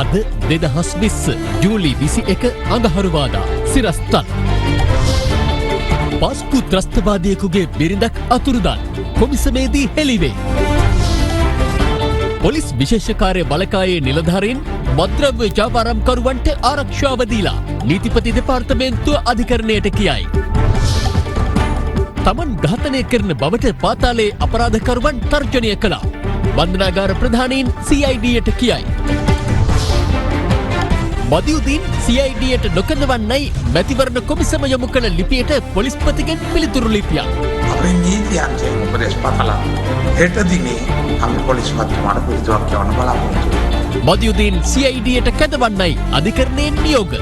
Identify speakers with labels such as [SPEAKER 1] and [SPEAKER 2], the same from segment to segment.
[SPEAKER 1] අද 2020 ජූලි 21 අඟහරුවාදා සිරස්තල. පස්කු ත්‍රස්තවාදියෙකුගේ බිරිඳක් අතුරුදන් කොමිසමේදී හෙළිවේ. පොලිස් විශේෂ කාර්ය බලකායේ නිලධාරීන් මද්‍රව්‍ය ජාවාරම්කරුවන්ට ආරක්ෂාව දීලා නීතිපති දෙපාර්තමේන්තුව අධිකරණයට කියයි. තමන් ඝාතනය කරන බවට පාතාලයේ අපරාධකරුවන් තර්ජනය කළා. බන්ධනාගාර ප්‍රධානීන් CIDයට කියයි. මදියුදීන් CIDයට නොකඳවන්නයි මැතිවරණ කොමිසම යොමු කළ ලිපියට පොලිස්පතිගෙන් පිළිතුරු ලිපියක්.
[SPEAKER 2] අපේ නීති අංශයෙන් උපදෙස් පතලා හෙට දිනේ අපි පොලිස් මැතිවරණ පිළිතුරක් යවන්න බලාපොරොත්තු වෙනවා.
[SPEAKER 1] මදියුදීන් CIDයට කැඳවන්නයි අධිකරණයෙන් නියෝග.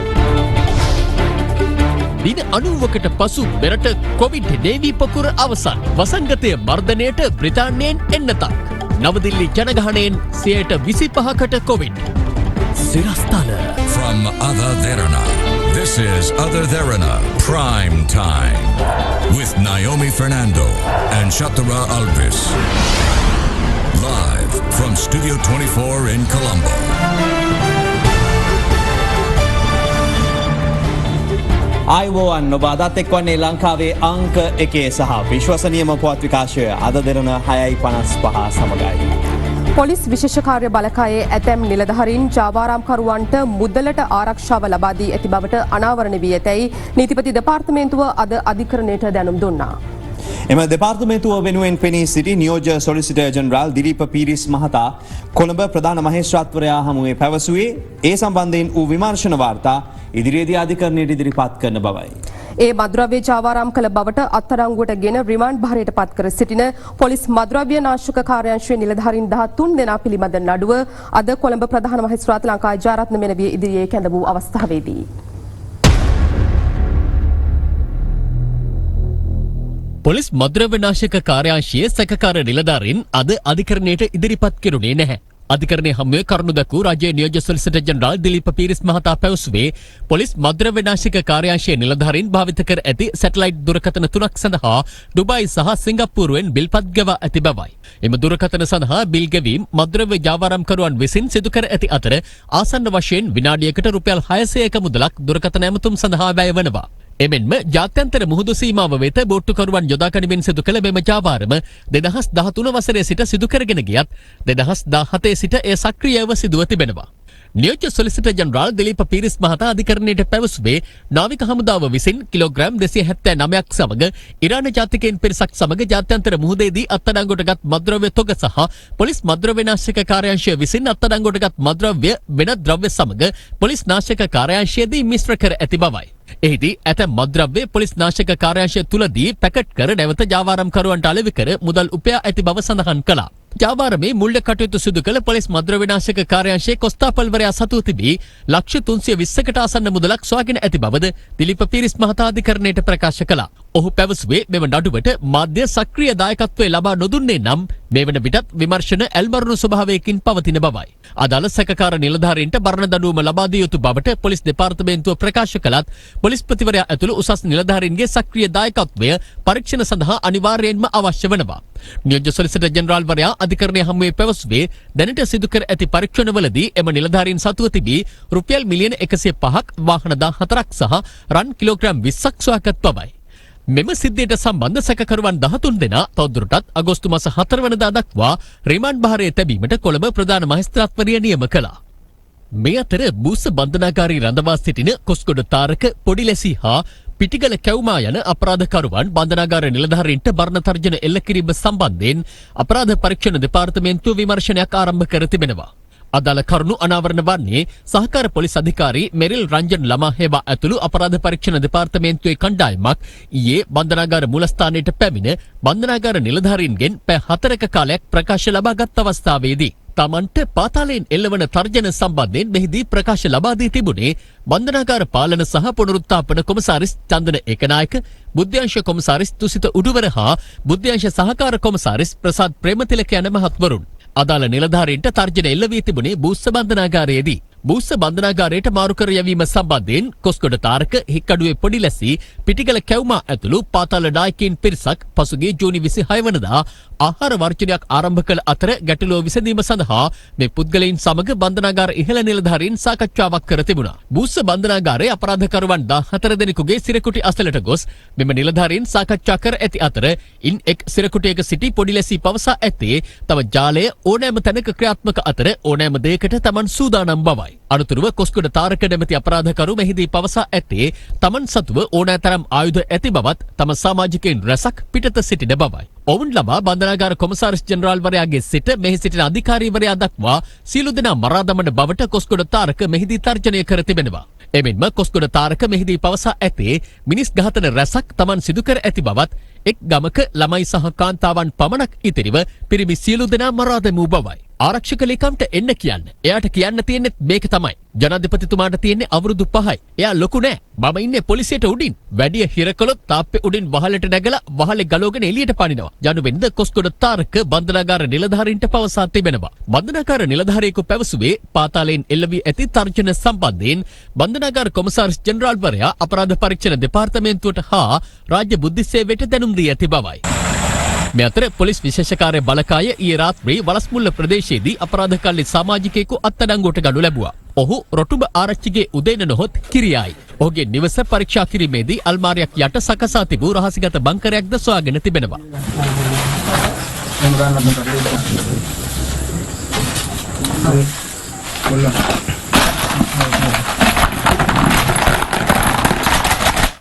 [SPEAKER 1] දින 90කට පසු මෙරට කොවිඩ් නේවී පොකුර අවසන්. වසංගතය මර්ධනයට බ්‍රිතාන්‍යයෙන් එන්නතක්. නවදිල්ලි ජනගහනයෙන් 25%කට Covid. සිරස්තල.
[SPEAKER 3] From Other Therana, this is Other Therana Prime Time with Naomi Fernando and Shatara Alvis. Live from Studio 24 in Colombo.
[SPEAKER 4] අයිබෝවන් ඔබ අදත් එක්වන්නේ ලංකාවේ අංක 1 සහ විශ්වසනීයම පුවත් විකාශය අද දෙරන 6:55 සමගයි.
[SPEAKER 5] පොලිස් විශේෂ කාර්ය බලකායේ ඇතැම් නිලධාරීන් ජාවාරම්කරුවන්ට මුදලට ආරක්ෂාව ලබා දී ඇති බවට අනාවරණ වී ඇතැයි නීතිපති දෙපාර්තමේන්තුව අද අධිකරණයට දැනුම් දුන්නා.
[SPEAKER 4] එම දෙපාර්තමේන්තුව වෙනුවෙන් පෙනී සිටි නියෝජ්‍ය සොලිසිටර් ජෙනරාල් දිලීප පීරිස් මහතා කොළඹ ප්‍රධාන මහේස්ත්‍රාත්වරයා හමුවේ පැවසුවේ ඒ සම්බන්ධයෙන් වූ විමර්ශන වාර්තා ඉදිරියේදී අධිකරණයට ඉදිරිපත් කරන බවයි.
[SPEAKER 5] ඒ මද්‍රව්‍ය ජාවාරම් කළ බවට අත්අඩංගුවට ගෙන රිමාන්ඩ් භාරයට පත් කර සිටින පොලිස් මද්‍රව්‍ය නාශක කාර්යාංශයේ නිලධාරීන් 13 දෙනා පිළිබඳ නඩුව අද කොළඹ ප්‍රධාන මහේස්ත්‍රාත් ලංකා ජාරත්න මෙනවිය ඉදිරියේ කැඳ වූ අවස්ථාවේදී
[SPEAKER 1] පොලිස් මද්‍රව්‍ය නාශක කාර්යාංශයේ සැකකාර නිලධාරීන් අද අධිකරණයට ඉදිරිපත් කෙරුණේ නැහැ. අධිකරණයේ හමුවේ කරුණු දක්වූ රාජ්‍ය නියෝජ්‍ය සොලිසිටර් ජෙනරාල් දිලීප පීරිස් මහතා පැවසුවේ පොලිස් මද්‍රව්‍ය නාශක කාර්යාංශයේ නිලධාරීන් භාවිත කර ඇති සැටලයිට් දුරකථන 3ක් සඳහා ඩුබායි සහ සිංගප්පූරුවෙන් බිල්පත් ගෙවා ඇති බවයි. එම දුරකථන සඳහා බිල් ගෙවීම් මද්‍රව්‍ය ජාවාරම්කරුවන් විසින් සිදු කර ඇති අතර ආසන්න වශයෙන් විනාඩියකට රුපියල් 600ක මුදලක් දුරකථන ඇමතුම් සඳහා වැය වෙනවා. එමෙන්ම ජාත්‍යන්තර මුහුදු සීමාව වෙත බෝට්ටුකරුවන් යොදා ගනිමින් සිදු කළ මෙම ජාවාරම 2013 වසරේ සිට සිදු කරගෙන ගියත් 2017 සිට එය සක්‍රියව සිදුව තිබෙනවා. නියෝජ්‍ය සොලිසිටර් ජෙනරාල් දිලීප පීරිස් මහතා අධිකරණයට පැවසුවේ නාවික හමුදාව විසින් කිලෝග්‍රෑම් 279ක් සමග ඉරාන ජාතිකයන් පිරිසක් සමග ජාත්‍යන්තර මුහුදේදී අත්අඩංගුවටගත් මද්‍රව්‍ය තොග සහ පොලිස් මද්‍රව්‍ය නාශක කාර්යාංශය විසින් අත්අඩංගුවටගත් මද්‍රව්‍ය වෙනත් ද්‍රව්‍ය සමග පොලිස් නාශක කාර්යාංශයේදී මිශ්‍ර කර ඇති බවයි. එහිදී ඇතැම් මද්‍රව්‍ය පොලිස් නාශක කාර්යාංශය තුලදී පැකට් කර නැවත ජාවාරම්කරුවන්ට අලෙවි කර මුදල් උපයා ඇති බව සඳහන් කළා. ජාවාරමේ මුල්‍ය කටයුතු සිදු කළ පොලිස් මද්‍රව්‍ය නාශක කාර්යාංශයේ කොස්තාපල්වරයා සතුව තිබී ලක්ෂ 320කට ආසන්න මුදලක් සොයාගෙන ඇති බවද දිලීප පීරිස් මහතා අධිකරණයට ප්‍රකාශ කළා. ඔහු පැවසුවේ මෙම නඩුවට මාධ්‍ය සක්‍රීය දායකත්වය ලබා නොදුන්නේ නම් මේ වන විටත් විමර්ශන ඇල්මරුණු ස්වභාවයකින් පවතින බවයි. අදාළ සැකකාර නිලධාරීන්ට බරණ දඬුවම ලබා දිය යුතු බවට පොලිස් දෙපාර්තමේන්තුව ප්‍රකාශ කළත් පොලිස්පතිවරයා ඇතුළු උසස් නිලධාරීන්ගේ සක්‍රීය දායකත්වය පරීක්ෂණ සඳහා අනිවාර්යයෙන්ම අවශ්‍ය වෙනවා. නියෝජ්‍ය සොලිසිටර් ජෙනරාල්වරයා අධිකරණයේ හමුවේ පැවසුවේ දැනට සිදු කර ඇති පරීක්ෂණවලදී එම නිලධාරීන් සතුව තිබී රුපියල් මිලියන 105ක් වාහන 14ක් සහ රන් කිලෝග්‍රෑම් 20ක් සොයාගත් බවයි. මෙම සිද්ධියට සම්බන්ධ සැකකරුවන් 13 දෙනා තවදුරටත් අගෝස්තු මාස 4 වෙනිදා දක්වා රිමාන්ඩ් භාරයේ තැබීමට කොළඹ ප්‍රධාන මහේස්ත්‍රාත්වරිය නියම කළා. මේ අතර බූස බන්ධනාගාරී රඳවා සිටින කොස්ගොඩ තාරක පොඩිලැසි හා පිටිගල කැවුමා යන අපරාධකරුවන් බන්ධනාගාර නිලධාරීන්ට බරණ තර්ජන එල්ල කිරීම සම්බන්ධයෙන් අපරාධ පරීක්ෂණ දෙපාර්තමේන්තුව විමර්ශනයක් ආරම්භ කර තිබෙනවා. අදාළ කරුණු අනාවරණ වන්නේ සහකාර පොලිස් අධිකාරී මෙරිල් රංජන් ළමා හේවා ඇතුළු අපරාධ පරීක්ෂණ දෙපාර්තමේන්තුවේ කණ්ඩායමක් ඊයේ බන්ධනාගාර මූලස්ථානයට පැමිණ බන්ධනාගාර නිලධාරීන්ගෙන් පැය 4ක කාලයක් ප්‍රකාශ ලබාගත් අවස්ථාවේදී තමන්ට පාතාලයෙන් එල්ලවන තර්ජන සම්බන්ධයෙන් මෙහිදී ප්‍රකාශ ලබා දී තිබුණේ බන්ධනාගාර පාලන සහ පුනරුත්ථාපන කොමසාරිස් චන්දන ඒකනායක, බුද්ධ්‍යංශ කොමසාරිස් තුසිත උඩුවර හා බුද්ධ්‍යංශ සහකාර කොමසාරිස් ප්‍රසාද් ප්‍රේමතිලක යන මහත්වරුන්. අදාළ නිලධාරීන්ට තර්ජන එල්ල වී තිබුණේ බූස්ස බන්ධනාගාරයේදී. බූස්ස බන්ධනාගාරයට මාරු කර යැවීම සම්බන්ධයෙන් කොස්ගොඩ තාරක හික්කඩුවේ පොඩි ලැසි පිටිගල කැවුමා ඇතුළු පාතාල නායකයින් පිරිසක් පසුගිය ජූනි 26 වනදා ආහාර වර්ජනයක් ආරම්භ කළ අතර ගැටලුව විසඳීම සඳහා මේ පුද්ගලයන් සමග බන්ධනාගාර ඉහළ නිලධාරීන් සාකච්ඡාවක් කර තිබුණා. බූස්ස බන්ධනාගාරයේ අපරාධකරුවන් 14 දෙනෙකුගේ සිරකුටි අසලට ගොස් මෙම නිලධාරීන් සාකච්ඡා කර ඇති අතර ඉන් එක් සිරකුටියක සිටි පොඩි ලැසි පවසා ඇත්තේ තම ජාලය ඕනෑම තැනක ක්‍රියාත්මක අතර ඕනෑම දෙයකට තමන් සූදානම් බවයි. අනතුරුව කොස්ගොඩ තාරක නැමැති අපරාධකරු මෙහිදී පවසා ඇත්තේ තමන් සතුව ඕනෑතරම් ආයුධ ඇති බවත් තම සමාජිකයින් රැසක් පිටත සිටින බවයි. ඔවුන් ලබා බන්ධනාගාර කොමසාරිස් ජෙනරාල්වරයාගේ සිට මෙහි සිටින අධිකාරීවරයා දක්වා සියලු දෙනා මරා දමන බවට කොස්ගොඩ තාරක මෙහිදී තර්ජනය කර තිබෙනවා. එමෙන්ම කොස්ගොඩ තාරක මෙහිදී පවසා ඇත්තේ මිනිස් ඝාතන රැසක් තමන් සිදු කර ඇති බවත් එක් ගමක ළමයි සහ කාන්තාවන් පමණක් ඉතිරිව පිරිමි සියලු දෙනා මරා දැමූ බවයි. ආරක්ෂක ලේකම්ට එන්න කියන්න. එයාට කියන්න තියෙන්නේ මේක තමයි. ජනාධිපතිතුමාට තියෙන්නේ අවුරුදු 5යි. එයා ලොකු නෑ. මම ඉන්නේ පොලිසියට උඩින්. වැඩිය හිර කළොත් තාප්පේ උඩින් වහලට නැගලා වහලේ ගලවගෙන එළියට පනිනවා. යනුවෙන්ද කොස්ගොඩ තාරක බන්ධනාගාර නිලධාරීන්ට පවසා තිබෙනවා. බන්ධනාගාර නිලධාරියෙකු පැවසුවේ පාතාලයෙන් එල්ල වී ඇති තර්ජන සම්බන්ධයෙන් බන්ධනාගාර කොමසාරිස් ජෙනරාල්වරයා අපරාධ පරීක්ෂණ දෙපාර්තමේන්තුවට හා රාජ්‍ය බුද්ධි සේවයට දැනුම් දී ඇති බවයි. මේ අතර පොලිස් විශේෂකාර්ය බලකාය ඊයේ රාත්‍රී වලස්මුල්ල ප්‍රදේශයේදී අපරාධකාරී සමාජිකයෙකු අත්අඩංගුවට ගනු ලැබුවා. ඔහු රොටුඹ ආරච්චිගේ උදේන නොහොත් කිරියායි. ඔහුගේ නිවස පරීක්ෂා කිරීමේදී අල්මාරියක් යට සකසා තිබූ රහසිගත බංකරයක්ද සොයාගෙන තිබෙනවා.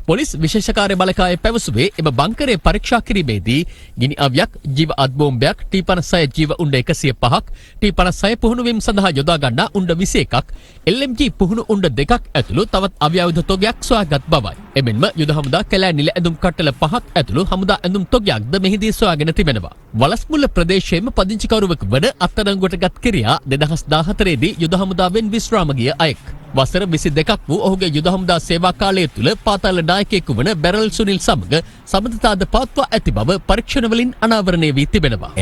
[SPEAKER 1] පොලිස් විශේෂකාර්ය බලකාය පැවසුවේ එම බංකරේ පරීක්ෂා කිරීමේදී ගිනි අවයක්, ජීව අත්බෝම්බයක්, T56 ජීව උණ්ඩ 105ක්, T56 පුහුණුවීම් සඳහා යොදා ගන්නා උණ්ඩ 21ක්, LMG පුහුණු උණ්ඩ 2ක් ඇතුළු තවත් අව්‍යායුධ තොගයක් සොයාගත් බවයි. එමෙන්ම යුද හමුදා කැලෑ නිල ඇඳුම් කට්ටල 5ක් ඇතුළු හමුදා ඇඳුම් තොගයක්ද මෙහිදී සොයාගෙන තිබෙනවා. වලස්මුල්ල ප්‍රදේශයේම පදිංචිකරුවෙකු වන අත්අඩංගුවට ගත් කිරියා 2014 දී යුද හමුදාවෙන් විශ්‍රාම ගිය අයෙක්. වසර 22ක් වූ ඔහුගේ යුද හමුදා සේවා කාලය තුළ පාතාල නායකයෙකු වන බැරල් සුනිල් සමග සම්බන්ධතාද පවත්වා ඇති බව පරීක්ෂණවලින් අනාවරණය වී තිබෙනවා.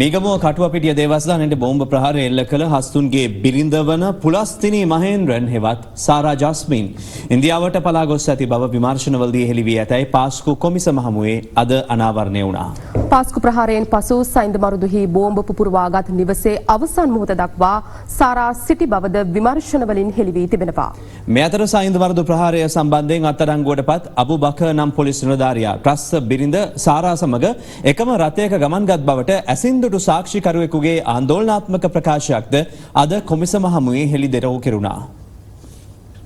[SPEAKER 4] මිගමුව කටුවපිටිය දේවස්ථානයේ බෝම්බ ප්‍රහාරය එල්ල කළ හස්තුන්ගේ බිරිඳ වන පුලස්තිනී මහේන්ද්‍රන් හෙවත් සාරා ජස්මින් ඉන්දියාවට පලා ගොස් ඇති බව විමර්ශනවලදී හෙළි වී ඇතැයි පාස්කු කොමිසම හමුවේ අද අනාවරණය වුණා.
[SPEAKER 5] පාස්කු ප්‍රහාරයෙන් පසු සයින්ද මරුදුහි බෝම්බ පුපුරවාගත් නිවසේ අවසන් මොහොත දක්වා සාරා සිටි බවද විමර්ශනවලින් හෙළි වී තිබෙනවා.
[SPEAKER 4] මේ අතර සයින්ද මරුදු ප්‍රහාරය සම්බන්ධයෙන් අත්අඩංගුවටපත් අබු බකර් නම් පොලිස් නිලධාරියා ට්‍රස් බිරිඳ සාරා සමග එකම රථයක ගමන්ගත් බවට ඇසින්දුටු සාක්ෂිකරුවෙකුගේ ආందోලනාත්මක ප්‍රකාශයක්ද අද කොමිසම හමුවේ හෙළිදරව් කෙරුණා.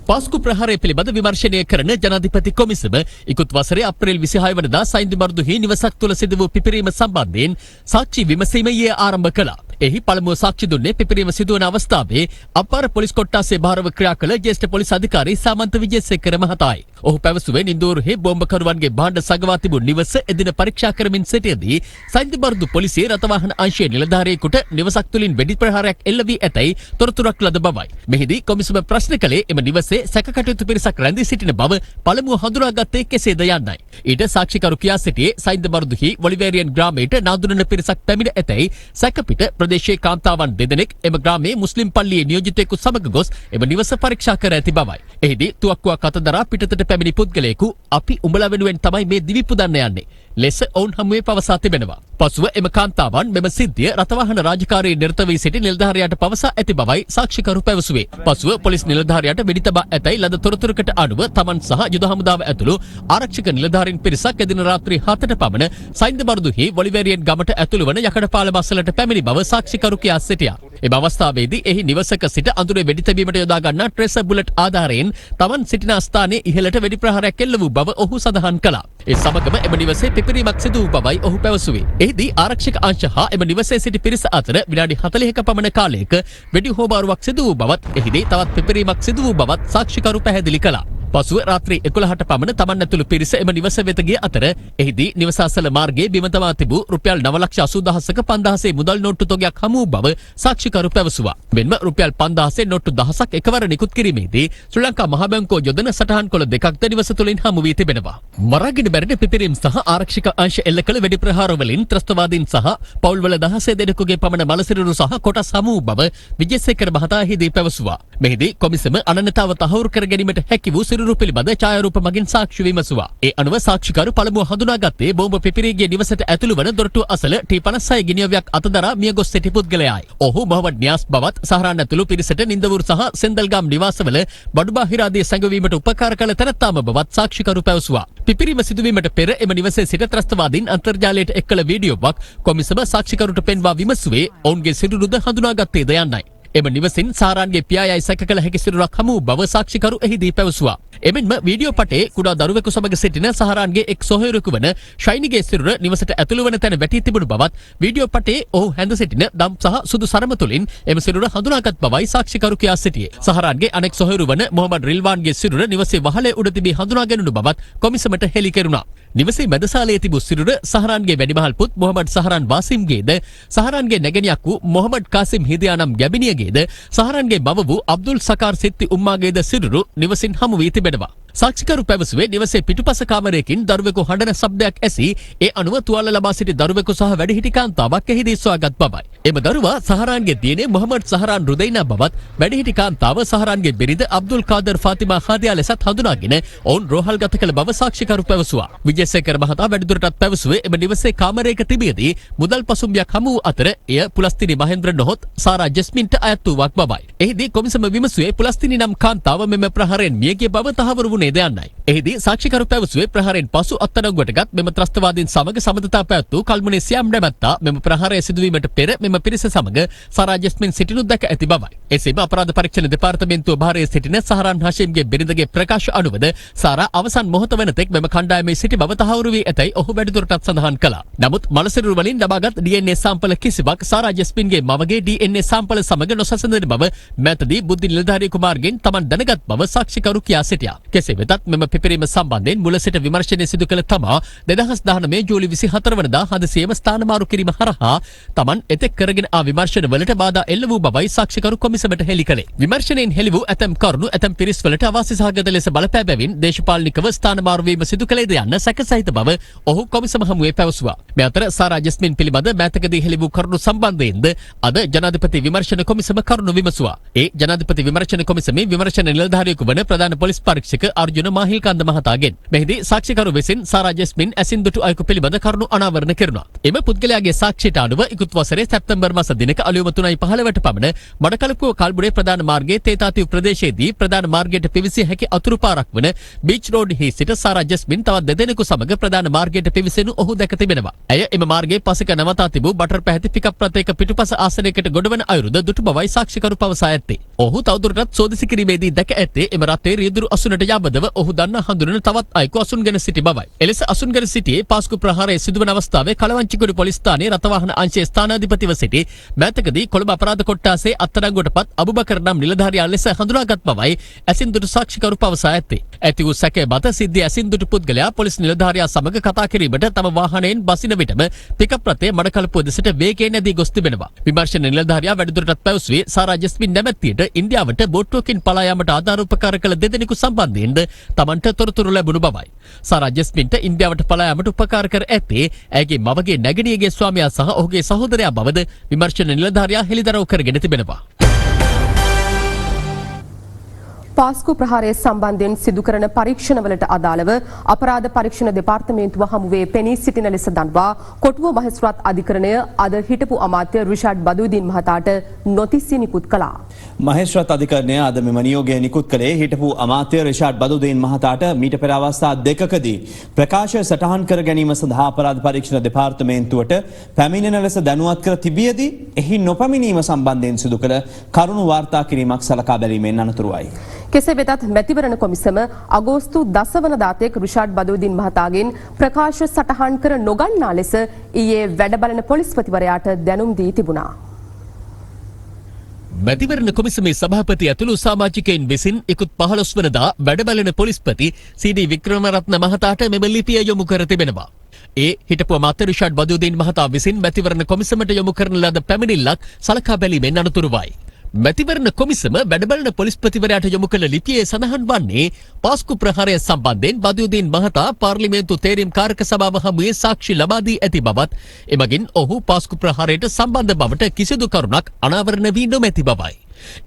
[SPEAKER 1] පාස්කු ප්‍රහාරය පිළිබඳ විමර්ශනය කරන ජනාධිපති කොමිසම ඉකුත් වසරේ අප්‍රේල් 26 වනදා සයින්ද මරුදුහි නිවසක් තුළ සිදු වූ පිපිරීම සම්බන්ධයෙන් සාක්ෂි විමසීම ඊයේ ආරම්භ කළා. එහි පළමුව සාක්ෂි දුන්නේ පිපිරීම සිදුවන අවස්ථාවේ අපාර පොලිස් කොට්ටාසේ භාරව ක්‍රියා කළ ජ්‍යෙෂ්ඨ පොලිස් අධිකාරී සාමන්ත විජේසේකර මහතායි. ඔහු පැවසුවේ නින්දෝරුහි බෝම්බකරුවන්ගේ භාණ්ඩ සගවා තිබුණු නිවස එදින පරීක්ෂා කරමින් සිටියදී සයින්ද මරුදු පොලිසියේ රථවාහන අංශයේ නිලධාරියෙකුට නිවසක් තුළින් වෙඩි ප්‍රහාරයක් එල්ල වී ඇතැයි තොරතුරක් ලද බවයි. මෙහිදී කොමිසම ප්‍රශ්න කළේ එම නිවසේ සැකකටයුතු පිරිසක් රැඳී සිටින බව පළමුව හඳුනාගත්තේ කෙසේද යන්නයි. ඊට සාක්ෂිකරු කියා සිටියේ සයින්ද මරුදුහි වොලිවේරියන් ග්‍රාමයට නාඳුනන පිරිසක් පැමිණ ඇතැයි සැකපිට ප්‍රදේශයේ කාන්තාවන් දෙදෙනෙක් එම ග්‍රාමයේ මුස්ලිම් පල්ලියේ නියෝජිතයෙකු සමග ගොස් එම නිවස පරීක්ෂා කර ඇති බවයි. එහිදී තුවක්කුවක් අතදරා පිටතට පැමිණි පුද්ගලයෙකු අපි උඹලා වෙනුවෙන් තමයි මේ දිවි පුදන්න යන්නේ ලෙස ඔවුන් හමුවේ පවසා තිබෙනවා. පසුව එම කාන්තාවන් මෙම සිද්ධිය රථවාහන රාජකාරියේ නිරත වී සිටි නිලධාරියාට පවසා ඇති බවයි සාක්ෂිකරු පැවසුවේ. පසුව පොලිස් නිලධාරියාට වෙඩි තබා ඇතැයි ලද තොරතුරකට අනුව තමන් සහ යුද හමුදාව ඇතුළු ආරක්ෂක නිලධාරීන් පිරිසක් එදින රාත්‍රී 7ට පමණ සයින්ද මරුදුහි වොලිවේරියන් ගමට ඇතුළු වන යකඩපාල බස්සලට පැමිණි බව සාක්ෂිකරු කියා සිටියා. එම අවස්ථාවේදී එහි නිවසක සිට අඳුරේ වෙඩි තැබීමට යොදා ගන්නා ට්‍රේසර් බුලට් ආධාරයෙන් තමන් සිටින ස්ථානයේ ඉහළට වෙඩි ප්‍රහාරයක් එල්ල වූ බව ඔහු සඳහන් කළා. ඒ සමගම එම නිවසේ පිපිරීමක් සිදු වූ බවයි ඔහු පැවසුවේ. එහිදී ආරක්ෂක අංශ හා එම නිවසේ සිටි පිරිස අතර විනාඩි 40ක පමණ කාලයක වෙඩි හෝමාරුවක් සිදු වූ බවත් එහිදී තවත් පිපිරීමක් සිදු වූ බවත් සාක්ෂිකරු පැහැදිලි කළා. පසුව රාත්‍රී 11ට පමණ තමන් ඇතුළු පිරිස එම නිවස වෙත ගිය අතර එහිදී නිවස අසල මාර්ගයේ බිම තබා තිබූ රුපියල් 9,80,000ක 5,000 මුදල් නෝට්ටු තොගයක් හමු වූ බව සාක්ෂිකරු පැවසුවා. මෙන්ම රුපියල් 5,000 නෝට්ටු 1000ක් එකවර නිකුත් කිරීමේදී ශ්‍රී ලංකා මහ බැංකුව යොදන සටහන් කොළ දෙකක්ද නිවස තුළින් හමු වී තිබෙනවා. මරාගෙන මැරෙන පිපිරීම් සහ ආරක්ෂක අංශ එල්ල කළ වෙඩි ප්‍රහාර වලින් ත්‍රස්තවාදීන් සහ පවුල්වල 16 දෙනෙකුගේ පමණ මලසිරුරු සහ කොටස් හමු වූ බව විජේසේකර මහතා එහිදී පැවසුවා. මෙහිදී කොමිසම අනන්‍යතාව තහවුරු කර ගැනීමට හැකි වූ සිරුරු පිළිබඳ ඡායාරූප මගින් සාක්ෂි විමසුවා. ඒ අනුව සාක්ෂිකරු පළමුව හඳුනාගත්තේ බෝම්බ පිපිරී ගිය නිවසට ඇතුළු වන දොරටුව අසල T56 ගිනියවියක් අතදරා මිය ගොස් සිටි පුද්ගලයායි. ඔහු මොහමඩ් නියාස් බවත් සහරාන් ඇතුළු පිරිසට නින්දවුරු සහ සෙන්දල්ගම් නිවාසවල බඩු බාහිර ආදී සැඟවීමට උපකාර කළ තැනැත්තාම බවත් සාක්ෂිකරු පැවසුවා. පිපිරීම සිදුවීමට පෙර එම නිවසේ සිට ත්‍රස්තවාදීන් අන්තර්ජාලයට එක් කළ වීඩියෝවක් කොමිසම සාක්ෂිකරුට පෙන්වා විමසුවේ ඔවුන්ගේ සිරුරුද හඳුනාගත්තේද යන්නයි. එම නිවසින් සාරාන්ගේ පියායයි සැක කළ හැකි සිරුරක් හමු වූ බව සාක්ෂිකරු එහිදී පැවසුවා. එමෙන්ම වීඩියෝ පටයේ කුඩා දරුවෙකු සමග සිටින සහරාන්ගේ එක් සොහොයුරෙකු වන ශයිනිගේ සිරුර නිවසට ඇතුළු වන තැන වැටී තිබුණු බවත් වීඩියෝ පටයේ ඔහු හැඳ සිටින දම් සහ සුදු සරම තුළින් එම සිරුර හඳුනාගත් බවයි සාක්ෂිකරු කියා සිටියේ. සහරාන්ගේ අනෙක් සොහොයුරු වන මොහමඩ් රිල්වාන්ගේ සිරුර නිවසේ වහලේ උඩ තිබී හඳුනා ගැනුණු බවත් කොමිසමට හෙළි කෙරුණා. නිවසේ මැදසාලයේ තිබූ සිරුර සහරාන්ගේ වැඩිමහල් පුත් මොහමඩ් සහරාන් වාසිම්ගේද සහරාන්ගේ නැගණියක් වූ මොහමඩ් කාසිම් හිදියා නම් ගැබිනියගේද සහරාන්ගේ මව වූ අබ්දුල් සකාර් සිත්ති උම්මාගේද සිරුරු නිවසින් හමු වී තිබෙනවා. සාක්ෂිකරු පැවසුවේ නිවසේ පිටුපස කාමරයකින් දරුවෙකු හඬන ශබ්දයක් ඇසී ඒ අනුව තුවාල ලබා සිටි දරුවෙකු සහ වැඩිහිටි කාන්තාවක් එහිදී සොයාගත් බවයි. එම දරුවා සහරාන්ගේ දියණිය මොහමඩ් සහරාන් රුදයිනා බවත් වැඩිහිටි කාන්තාව සහරාන්ගේ බිරිඳ අබ්දුල් කාදර් ෆාතිමා හාදියා ලෙසත් හඳුනාගෙන ඔවුන් රෝහල්ගත කළ බව සාක්ෂිකරු පැවසුවා. විජේසේකර මහතා වැඩිදුරටත් පැවසුවේ එම නිවසේ කාමරයක තිබියදී මුදල් පසුම්බියක් හමු වූ අතර එය පුලස්තිනි මහෙන්ද්‍ර නොහොත් සාරා ජස්මින්ට අයත් වූවක් බවයි. එහිදී කොමිසම විමසුවේ පුලස්තිනි නම් කාන්තාව මෙම ප්‍රහාරයෙන් මියගිය බව තහවුරු වුණේද යන්නයි. එහිදී සාක්ෂිකරු පැවසුවේ ප්‍රහාරයෙන් පසු අත්අඩංගුවටගත් මෙම ත්‍රස්තවාදීන් සමග සමඳතා පැවැත් වූ කල්මුනේ සියම් නැමැත්තා මෙම ප්‍රහාරය සිදුවීමට පෙර මෙම පිරිස සමග සාරා ජස්මින් සිටිනු දැක ඇති බවයි. එසේම අපරාධ පරීක්ෂණ දෙපාර්තමේන්තුව භාරයේ සිටින සහරාන් හෂීම්ගේ බිරිඳගේ ප්‍රකාශ අනුවද සාරා අවසන් මොහොත වනතෙක් මෙම කණ්ඩායමේ සිටි බව තහවුරු වී ඇතැයි ඔහු වැඩිදුරටත් සඳහන් කළා. නමුත් මලසිරුරු වලින් ලබාගත් DNA සාම්පල කිසිවක් සාරා ජස්මින්ගේ මවගේ DNA සාම්පල සමග නොසැසඳෙන බව මෑතදී බුද්ධි නිලධාරී කුමාරගෙන් තමන් දැනගත් බව සාක්ෂිකරු කියා සිටියා. කෙසේ වෙතත් මෙම පිපිරීම සම්බන්ධයෙන් මුල සිට විමර්ශනය සිදු කළ තමා 2019 ජූලි 24 වනදා හදිසියේම ස්ථානමාරු කිරීම හරහා තමන් එතෙක් කරගෙන ආ විමර්ශනවලට බාධා එල්ල වූ බවයි සාක්ෂිකරු කොමිසමට හෙළි කළේ. විමර්ශනයෙන් හෙළි වූ ඇතැම් කරුණු ඇතැම් පිරිස්වලට අවාසි සහගත ලෙස බලපෑ බැවින් දේශපාලනිකව ස්ථානමාරු වීම සිදු කළේද යන්න සැකසහිත බව ඔහු කොමිසම හමුවේ පැවසුවා. මේ අතර සාරා ජස්මින් පිළිබඳ මෑතකදී හෙළි වූ කරුණු සම්බන්ධයෙන්ද අද ජනාධිපති විමර්ශන කොමිසම කරුණු විමසුවා. ඒ ජනාධිපති විමර්ශන කොමිසමේ විමර්ශන නිලධාරියෙකු වන ප්‍රධාන පොලිස් පරීක්ෂක අර්ජුන මාහිල්කන්ද මහතාගෙන් මෙහිදී සාක්ෂිකරු විසින් සාරා ජස්මින් ඇසින් දුටු අයෙකු පිළිබඳ කරුණු අනාවරණ කෙරුණා. එම පුද්ගලයාගේ සාක්ෂියට අනුව ඉකුත් වසරේ සැප්තැම්බර් මාස දිනක අලුයම 3:15ට පමණ මඩකලපුව කල්බුරේ ප්‍රධාන මාර්ගයේ තේතාතිව් ප්‍රදේශයේදී ප්‍රධාන මාර්ගයට පිවිසිය හැකි අතුරු පාරක් වන බීච් රෝඩ්හි සිට සාරා ජස්මින් තවත් දෙදෙනෙකු සමග ප්‍රධාන මාර්ගයට පිවිසෙනු ඔහු දැක තිබෙනවා. ඇය එම මාර්ගයේ පසෙක නවතා තිබූ බටර් පැහැති පිකප් රථයක පිටුපස ආසනයකට ගොඩවන අයුරුද දුටු බවයි සාක්ෂිකරු පවසා ඇත්තේ. ඔහු තවදුරටත් සෝදිසි කිරීමේදී දැක ඇත්තේ එම රථයේ රියදුරු අසුනට යාබදව ඔහු දන්නා හඳුනන තවත් අයෙකු අසුන්ගෙන සිටි බවයි. එලෙස අසුන්ගෙන සිටියේ පාස්කු ප්‍රහාරය සිදුවන අවස්ථාවේ කලවංචිකුඩු පොලිස් ස්ථානයේ රථවාහන අංශයේ ස්ථානාධිපතිව සිටි මෑතකදී කොළඹ අපරාධ කොට්ටාසේ අත්අඩංගුවටපත් අබුබකර් නම් නිලධාරියා ලෙස හඳුනාගත් බවයි ඇසින් දුටු සාක්ෂිකරු පවසා ඇත්තේ. ඇති වූ සැකය මත සිද්ධිය ඇසින් දුටු පුද්ගලයා පොලිස් නිලධාරියා සමග කතා කිරීමට තම වාහනයෙන් බසින විටම පිකප් රථය මඩකලපුව දෙසට වේගයෙන් ඇදී ගොස් තිබෙනවා. විමර්ශන නිලධාරියා වැඩිදුරටත් පැවසුවේ සාරා ජස්මින් නැමැත්තියට ඉන්දියාවට බෝට්ටුවකින් පලා යාමට ආධාර උපකාර කළ දෙදෙනෙකු සම්බන්ධයෙන්ද තමන්ට තොරතුරු ලැබුණු බවයි. සාරා ජස්මින්ට ඉන්දියාවට පලා යාමට උපකාර කර ඇත්තේ ඇයගේ මවගේ නැගණියගේ ස්වාමියා සහ ඔහුගේ සහෝදරයා බවද විමර්ශන නිලධාරියා හෙළිදරව් කරගෙන තිබෙනවා.
[SPEAKER 5] පාස්කු ප්‍රහාරය සම්බන්ධයෙන් සිදු කරන පරීක්ෂණවලට අදාළව අපරාධ පරීක්ෂණ දෙපාර්තමේන්තුව හමුවේ පෙනී සිටින ලෙස දන්වා කොටුව මහේස්ත්‍රාත් අධිකරණය අද හිටපු අමාත්‍ය රිෂාඩ් බදුදීන් මහතාට නොතිස්සිය නිකුත් කළා.
[SPEAKER 4] මහේස්ත්‍රාත් අධිකරණය අද මෙම නියෝගය නිකුත් කළේ හිටපු අමාත්‍ය රිෂාඩ් බදුදීන් මහතාට මීට පෙර අවස්ථා දෙකකදී ප්‍රකාශ සටහන් කර ගැනීම සඳහා අපරාධ පරීක්ෂණ දෙපාර්තමේන්තුවට පැමිණෙන ලෙස දැනුවත් කර තිබියදී එහි නොපැමිණීම සම්බන්ධයෙන් සිදු කළ කරුණු වාර්තා කිරීමක් සලකා බැලීමෙන් අනතුරුවයි.
[SPEAKER 5] කෙසේ වෙතත් මැතිවරණ කොමිසම අගෝස්තු 10 වනදා තෙක් රිෂාඩ් බදුදීන් මහතාගෙන් ප්‍රකාශ සටහන් කර නොගන්නා ලෙස ඊයේ වැඩ බලන පොලිස්පතිවරයාට දැනුම් දී තිබුණා.
[SPEAKER 1] මැතිවරණ කොමිසමේ සභාපති ඇතුළු සමාජිකයින් විසින් ඉකුත් 15 වනදා වැඩබලන පොලිස්පති සී.ඩී. වික්‍රමරත්න මහතාට මෙම ලිපිය යොමු කර තිබෙනවා. ඒ හිටපු අමාත්‍ය රිෂාඩ් බදුදීන් මහතා විසින් මැතිවරණ කොමිසමට යොමු කරන ලද පැමිණිල්ලක් සලකා බැලීමෙන් අනතුරුවයි. මැතිවරණ කොමිසම වැඩබලන පොලිස්පතිවරයාට යොමු කළ ලිපියේ සඳහන් වන්නේ පාස්කු ප්‍රහාරය සම්බන්ධයෙන් බදුදීන් මහතා පාර්ලිමේන්තු තේරීම් කාරක සභාව හමුවේ සාක්ෂි ලබා දී ඇති බවත් එමගින් ඔහු පාස්කු ප්‍රහාරයට සම්බන්ධ බවට කිසිදු කරුණක් අනාවරණ වී නොමැති බවයි.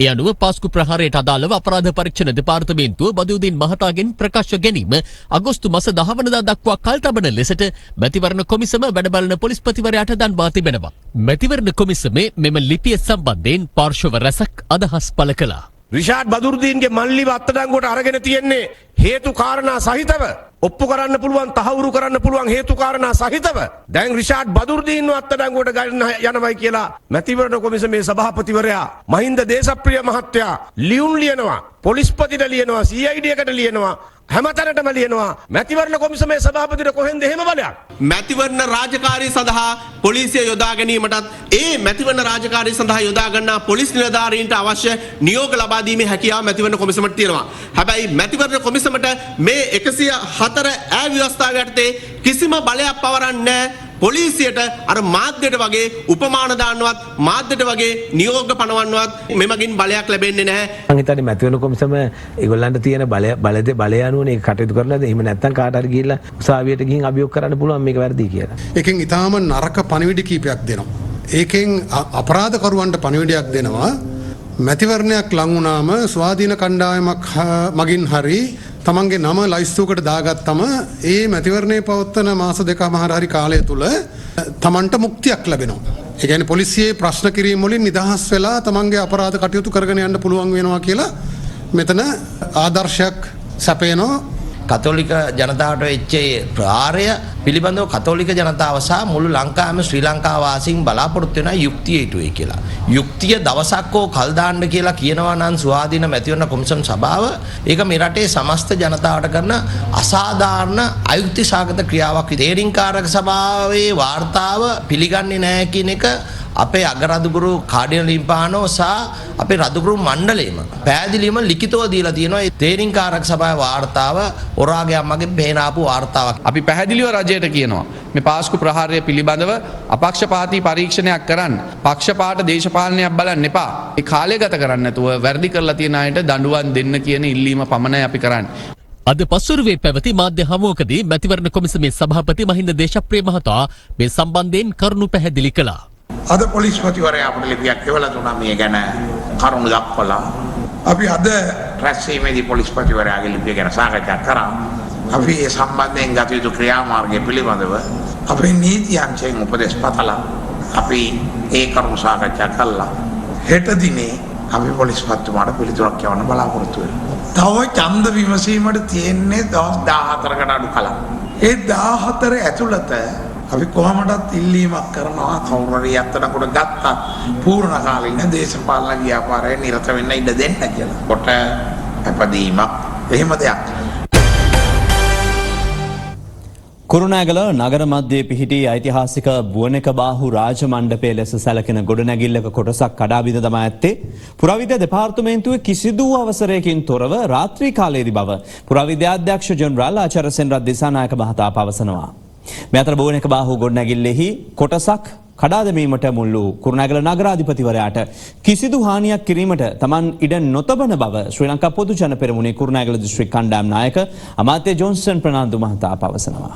[SPEAKER 1] ඒ අනුව පාස්කු ප්‍රහාරයට අදාළව අපරාධ පරීක්ෂණ දෙපාර්තමේන්තුව බදුදීන් මහතාගෙන් ප්‍රකාශ ගැනීම අගෝස්තු මාස 10 වනදා දක්වා කල් තබන ලෙසට මැතිවරණ කොමිසම වැඩබලන පොලිස්පතිවරයාට දන්වා තිබෙනවා. මැතිවරණ කොමිසමේ මෙම ලිපිය සම්බන්ධයෙන් පාර්ශව රැසක් අදහස් පළ කළා.
[SPEAKER 6] රිෂාඩ් බදුරුදීන්ගේ මල්ලිව අත්අඩංගුවට අරගෙන තියෙන්නේ හේතු කාරණා සහිතව ඔප්පු කරන්න පුළුවන් තහවුරු කරන්න පුළුවන් හේතු කාරණා සහිතව දැන් රිෂාඩ් බදුරුදීන්ව අත්අඩංගුවට ගන්න යනවයි කියලා මැතිවරණ කොමිසමේ සභාපතිවරයා මහින්ද දේශප්‍රිය මහත්තයා ලියුම් ලියනවා පොලිස්පතිට ලියනවා CID එකට ලියනවා හැමතැනටම ලියනවා මැතිවරණ කොමිසමේ සභාපතිට කොහෙන්ද එහෙම බලයක්
[SPEAKER 7] මැතිවරණ රාජකාරී සඳහා පොලිසිය යොදා ගැනීමටත් ඒ මැතිවරණ රාජකාරී සඳහා යොදා ගන්නා පොලිස් නිලධාරීන්ට අවශ්‍ය නියෝග ලබා දීමේ හැකියාව මැතිවරණ කොමිසමට තියෙනවා. හැබැයි මැතිවරණ කොමිසමට මේ 104 ඈ ව්‍යවස්ථාව යටතේ කිසිම බලයක් පවරන්නේ නැහැ. පොලිසියට අර මාධ්‍යට වගේ උපමාන දාන්නවත් මාධ්‍යට වගේ නියෝග පනවන්නවත් මෙමගින් බලයක් ලැබෙන්නේ නැහැ.
[SPEAKER 8] මම හිතන්නේ මැතිවරණ කොමිසම ඒගොල්ලන්ට තියෙන බලය අනුවනේ ඒක කටයුතු කරනවාද? එහෙම නැත්නම් කාට හරි ගිහිල්ලා උසාවියට ගිහින් අභියෝග කරන්න පුළුවන් මේක වැරදි කියලා.
[SPEAKER 9] ඒකෙන් ඊටාම නරක පණිවිඩ කීපයක් දෙනවා. ඒකෙන් අපරාධකරුවන්ට පණිවිඩයක් දෙනවා. මැතිවරණයක් ලං වුණාම ස්වාධීන කණ්ඩායමක් මගින් හරි තමන්ගේ නම ලයිස්තුවකට දාගත්තම ඒ මැතිවරණයේ පවත්වන මාස දෙකමාර හරි කාලය තුල තමන්ට මුක්තියක් ලැබෙනවා. ඒ කියන්නේ පොලිසියේ ප්‍රශ්න කිරීම වලින් නිදහස් වෙලා තමන්ගේ අපරාධ කටයුතු කරගෙන යන්න පුළුවන් වෙනවා කියලා මෙතන ආදර්ශයක් සැපයනවා.
[SPEAKER 10] කතෝලික ජනතාවට වෙච්ච ප්‍රහාරය පිළිබඳව කතෝලික ජනතාව සහ මුළු ලංකාවේම ශ්‍රී ලංකා වාසීන් බලාපොරොත්තු වෙනා යුක්තිය ඊටුයි කියලා. යුක්තිය දවසක් හෝ කල් දාන්න කියලා කියනවා නම් ස්වාධීන මැතිවරණ කොමිසම් සභාව ඒක මේ රටේ සමස්ත ජනතාවට කරන අසාධාරණ අයුක්ති සාගත ක්‍රියාවක්. තේරීම් කාරක සභාවේ වාර්තාව පිළිගන්නේ නැහැ කියන එක අපේ අගරදුගුරු කාඩිනල් ලිම්පානෝ සහ අපේ රදුගුරු මණ්ඩලයම පැහැදිලිවම ලිඛිතව දීලා තියෙනවා. ඒ තේරීම් කාරක සභාවේ වාර්තාව ඔරාගේ අම්මගේ බේනාපු වාර්තාවක්.
[SPEAKER 11] අපි පැහැදිලිව රජයට කියනවා මේ පාස්කු ප්‍රහාරය පිළිබඳව අපක්ෂපාතී පරීක්ෂණයක් කරන්න. පක්ෂපාත දේශපාලනයක් බලන්න එපා. ඒ කාලය ගත කරන්න නැතුව වැරදි කරලා තියෙන අයට දඬුවම් දෙන්න කියන ඉල්ලීම පමණයි අපි කරන්නේ.
[SPEAKER 1] අද පසුරුවේ පැවති මාධ්‍ය හමුවකදී මැතිවරණ කොමිසමේ සභාපති මහින්ද දේශප්‍රිය මහතා මේ සම්බන්ධයෙන් කරුණු පැහැදිලි කළා.
[SPEAKER 2] අද පොලිස්පතිවරයා අපට ලිපියක් එවලා දුන්නා මේ ගැන කරුණු දක්වලා. අපි අද රැස්වීමේදී පොලිස්පතිවරයාගේ ලිපිය ගැන සාකච්ඡා කරා. අපි ඒ සම්බන්ධයෙන් ගත යුතු ක්‍රියාමාර්ගය පිළිබඳව අපේ නීති අංශයෙන් උපදෙස් පතලා අපි ඒ කරුණු සාකච්ඡා කළා. හෙට දිනේ අපි පොලිස්පතිතුමාට පිළිතුරක් යවන්න බලාපොරොත්තු වෙනවා. තව ඡන්ද විමසීමට තියෙන්නේ දවස් 14කට අඩු කලක්. ඒ 14 ඇතුළත අපි කොහොමදත් ඉල්ලීමක් කරනවා කවුරු හරි අත්අඩංගුවට ගත්තා පූර්ණ කාලීන දේශපාලන ව්‍යාපාරයේ නිරත වෙන්න ඉඩ දෙන්න කියලා. කොට අපදීමක් එහෙම දෙයක්.
[SPEAKER 4] කුරුණෑගල නගර මැදේ පිහිටි ඓතිහාසික බුවනකබාහු රාජ මණ්ඩපයේ ලෙස සැලකෙන ගොඩනැගිල්ලක කොටසක් කඩා බිඳ දමා ඇත්තේ පුරාවිද්‍යා දෙපාර්තමේන්තුවේ කිසිදු අවසරයකින් තොරව රාත්‍රී කාලයේදී බව පුරාවිද්‍යා අධ්‍යක්ෂ ජෙනරාල් ආචාර්ය සෙන්රත් දිසානායක මහතා පවසනවා. මේ අතර බුවනකබාහු ගොඩනැගිල්ලෙහි කොටසක් කඩා දැමීමට මුල් වූ කුරුණෑගල නගරාධිපතිවරයාට කිසිදු හානියක් කිරීමට තමන් ඉඩ නොතබන බව ශ්‍රී ලංකා පොදු ජන පෙරමුණේ කුරුණෑගල දිස්ත්‍රික් කණ්ඩායම් නායක අමාත්‍ය ජොන්සන් ප්‍රනාන්දු මහතා පවසනවා.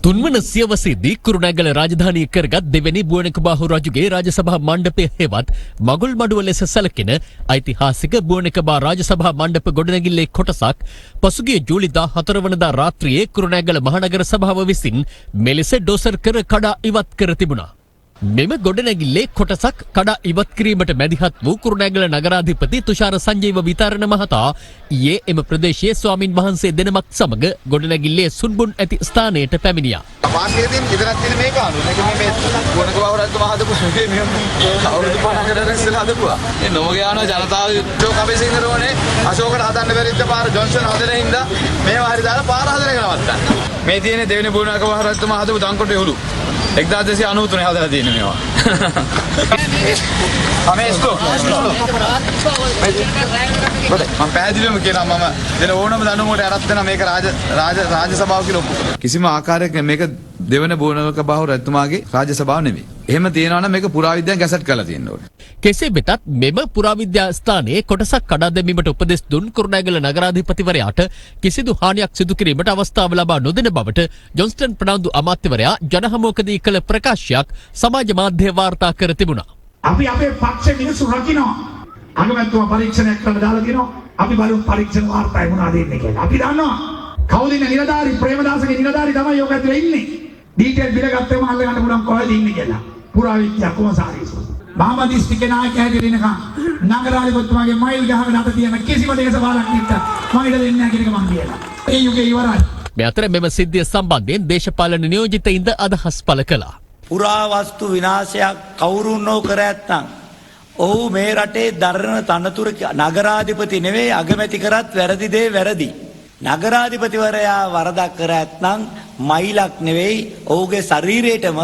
[SPEAKER 1] තුන්වන සියවසේදී කුරුණෑගල රාජධානිය කරගත් දෙවැනි බුවනකබාහු රජුගේ රාජසභා මණ්ඩපය හෙවත් මගුල් මඩුව ලෙස සැලකෙන ඓතිහාසික බුවනකබා රාජසභා මණ්ඩප ගොඩනැගිල්ලේ කොටසක් පසුගිය ජූලි 14 වනදා රාත්‍රියේ කුරුණෑගල මහනගර සභාව විසින් මෙලෙස ඩෝසර් කර කඩා ඉවත් කර තිබුණා. මෙම ගොඩනැගිල්ලේ කොටසක් කඩා ඉවත් කිරීමට මැදිහත් වූ කුරුණෑගල නගරාධිපති තුෂාර සංජීව විතාරණ මහතා ඊයේ එම ප්‍රදේශයේ ස්වාමින් වහන්සේ දෙනමක් සමග ගොඩනැගිල්ලේ සුන්බුන් ඇති ස්ථානයට පැමිණියා.
[SPEAKER 12] පාර්ලිමේන්තුවෙන් ඉදරක් තියෙන මේ කානුව. මේක මේ ගුණකබාහු රජතුමා හදපු මේ අවුරුදු 50කට ඉස්සෙල්ලා හදපුවා. මේ නොගයාන ජනතාව යුද්ධ කපිසිංහරෝනේ අශෝකට හදන්න බැරිච්ච පාර ජොන්සන් හදන හින්දා මේවා හරි දාලා පාර හදන එක නවත්තන්න. මේ තියෙන දෙවෙනි ගුණකබාහු රජතුමා හදපු දංකොටේ හුළු. 1293 හදලා තියෙන මේවා. මම පැහැදිලිවම කියනවා මම දෙන ඕනම දැනුමකට අරත් වෙන මේක රාජ්‍ය සභාව කියලා ඔප්පු කරනවා. කිසිම ආකාරයක මේක දෙවන බෝනක බහුව රජතුමාගේ රාජ්‍ය සභාව නෙවෙයි. එහෙම තියෙනවා නම් මේක පුරාවිද්‍යාවෙන් ගැසට් කරලා තියෙන්න ඕනේ.
[SPEAKER 1] කෙසේ වෙතත් මෙම පුරාවිද්‍යා ස්ථානයේ කොටසක් කඩා දැමීමට උපදෙස් දුන් කුරුණෑගල නගරාධිපතිවරයාට කිසිදු හානියක් සිදු කිරීමට අවස්ථාව ලබා නොදෙන බවට ජොන්ස්ටන් ප්‍රනාන්දු අමාත්‍යවරයා ජනහමුවකදී කළ ප්‍රකාශයක් සමාජ මාධ්‍ය වාර්තා කර තිබුණා.
[SPEAKER 13] අපි අපේ පක්ෂ මිනිස්සු රකින්නවා. අගමැතිතුමා පරීක්ෂණයක් කරලා දාලා තියෙනවා. අපි බලමු පරීක්ෂණ වාර්තාවේ මොනවද එන්නේ කියලා. අපි දන්නවා කවුද ඉන්නේ නිලධාරී ප්‍රේමදාසගේ නිලධාරී තමයි යෝග ඇතුලේ ඉන්නේ. ඩීටේල් බිල ගත්තම අල්ල ගන්න පුළුවන් කොහෙද ඉන්නේ කියලා. පුරාවිද්‍යා කොමසාරිස්. මහමදිස්ත්‍රික්කේ නායක හැටියට ඉනකම් නගරාධිපතිතුමාගේ මයිල් ගහගෙන අත තියෙන කිසිම දේශපාලනයක් නැත්නම් මම ඉඩ දෙන්නේ නැහැ කියන එක මම කියනවා. ඒ යුගයේ ඉවරයි.
[SPEAKER 1] මේ අතර මෙම සිද්ධිය සම්බන්ධයෙන් දේශපාලන නියෝජිතයින්ද අදහස් පළ කළා.
[SPEAKER 14] පුරාවස්තු විනාශයක් කවුරුන් නොකර ඇත්නම් ඔහු මේ රටේ දරන තනතුර නගරාධිපති නෙවෙයි අගමැති කරත් වැරදි දේ වැරදි. නගරාධිපතිවරයා වරදක් කර ඇත්නම් මයිලක් නෙවෙයි ඔහුගේ ශරීරයටම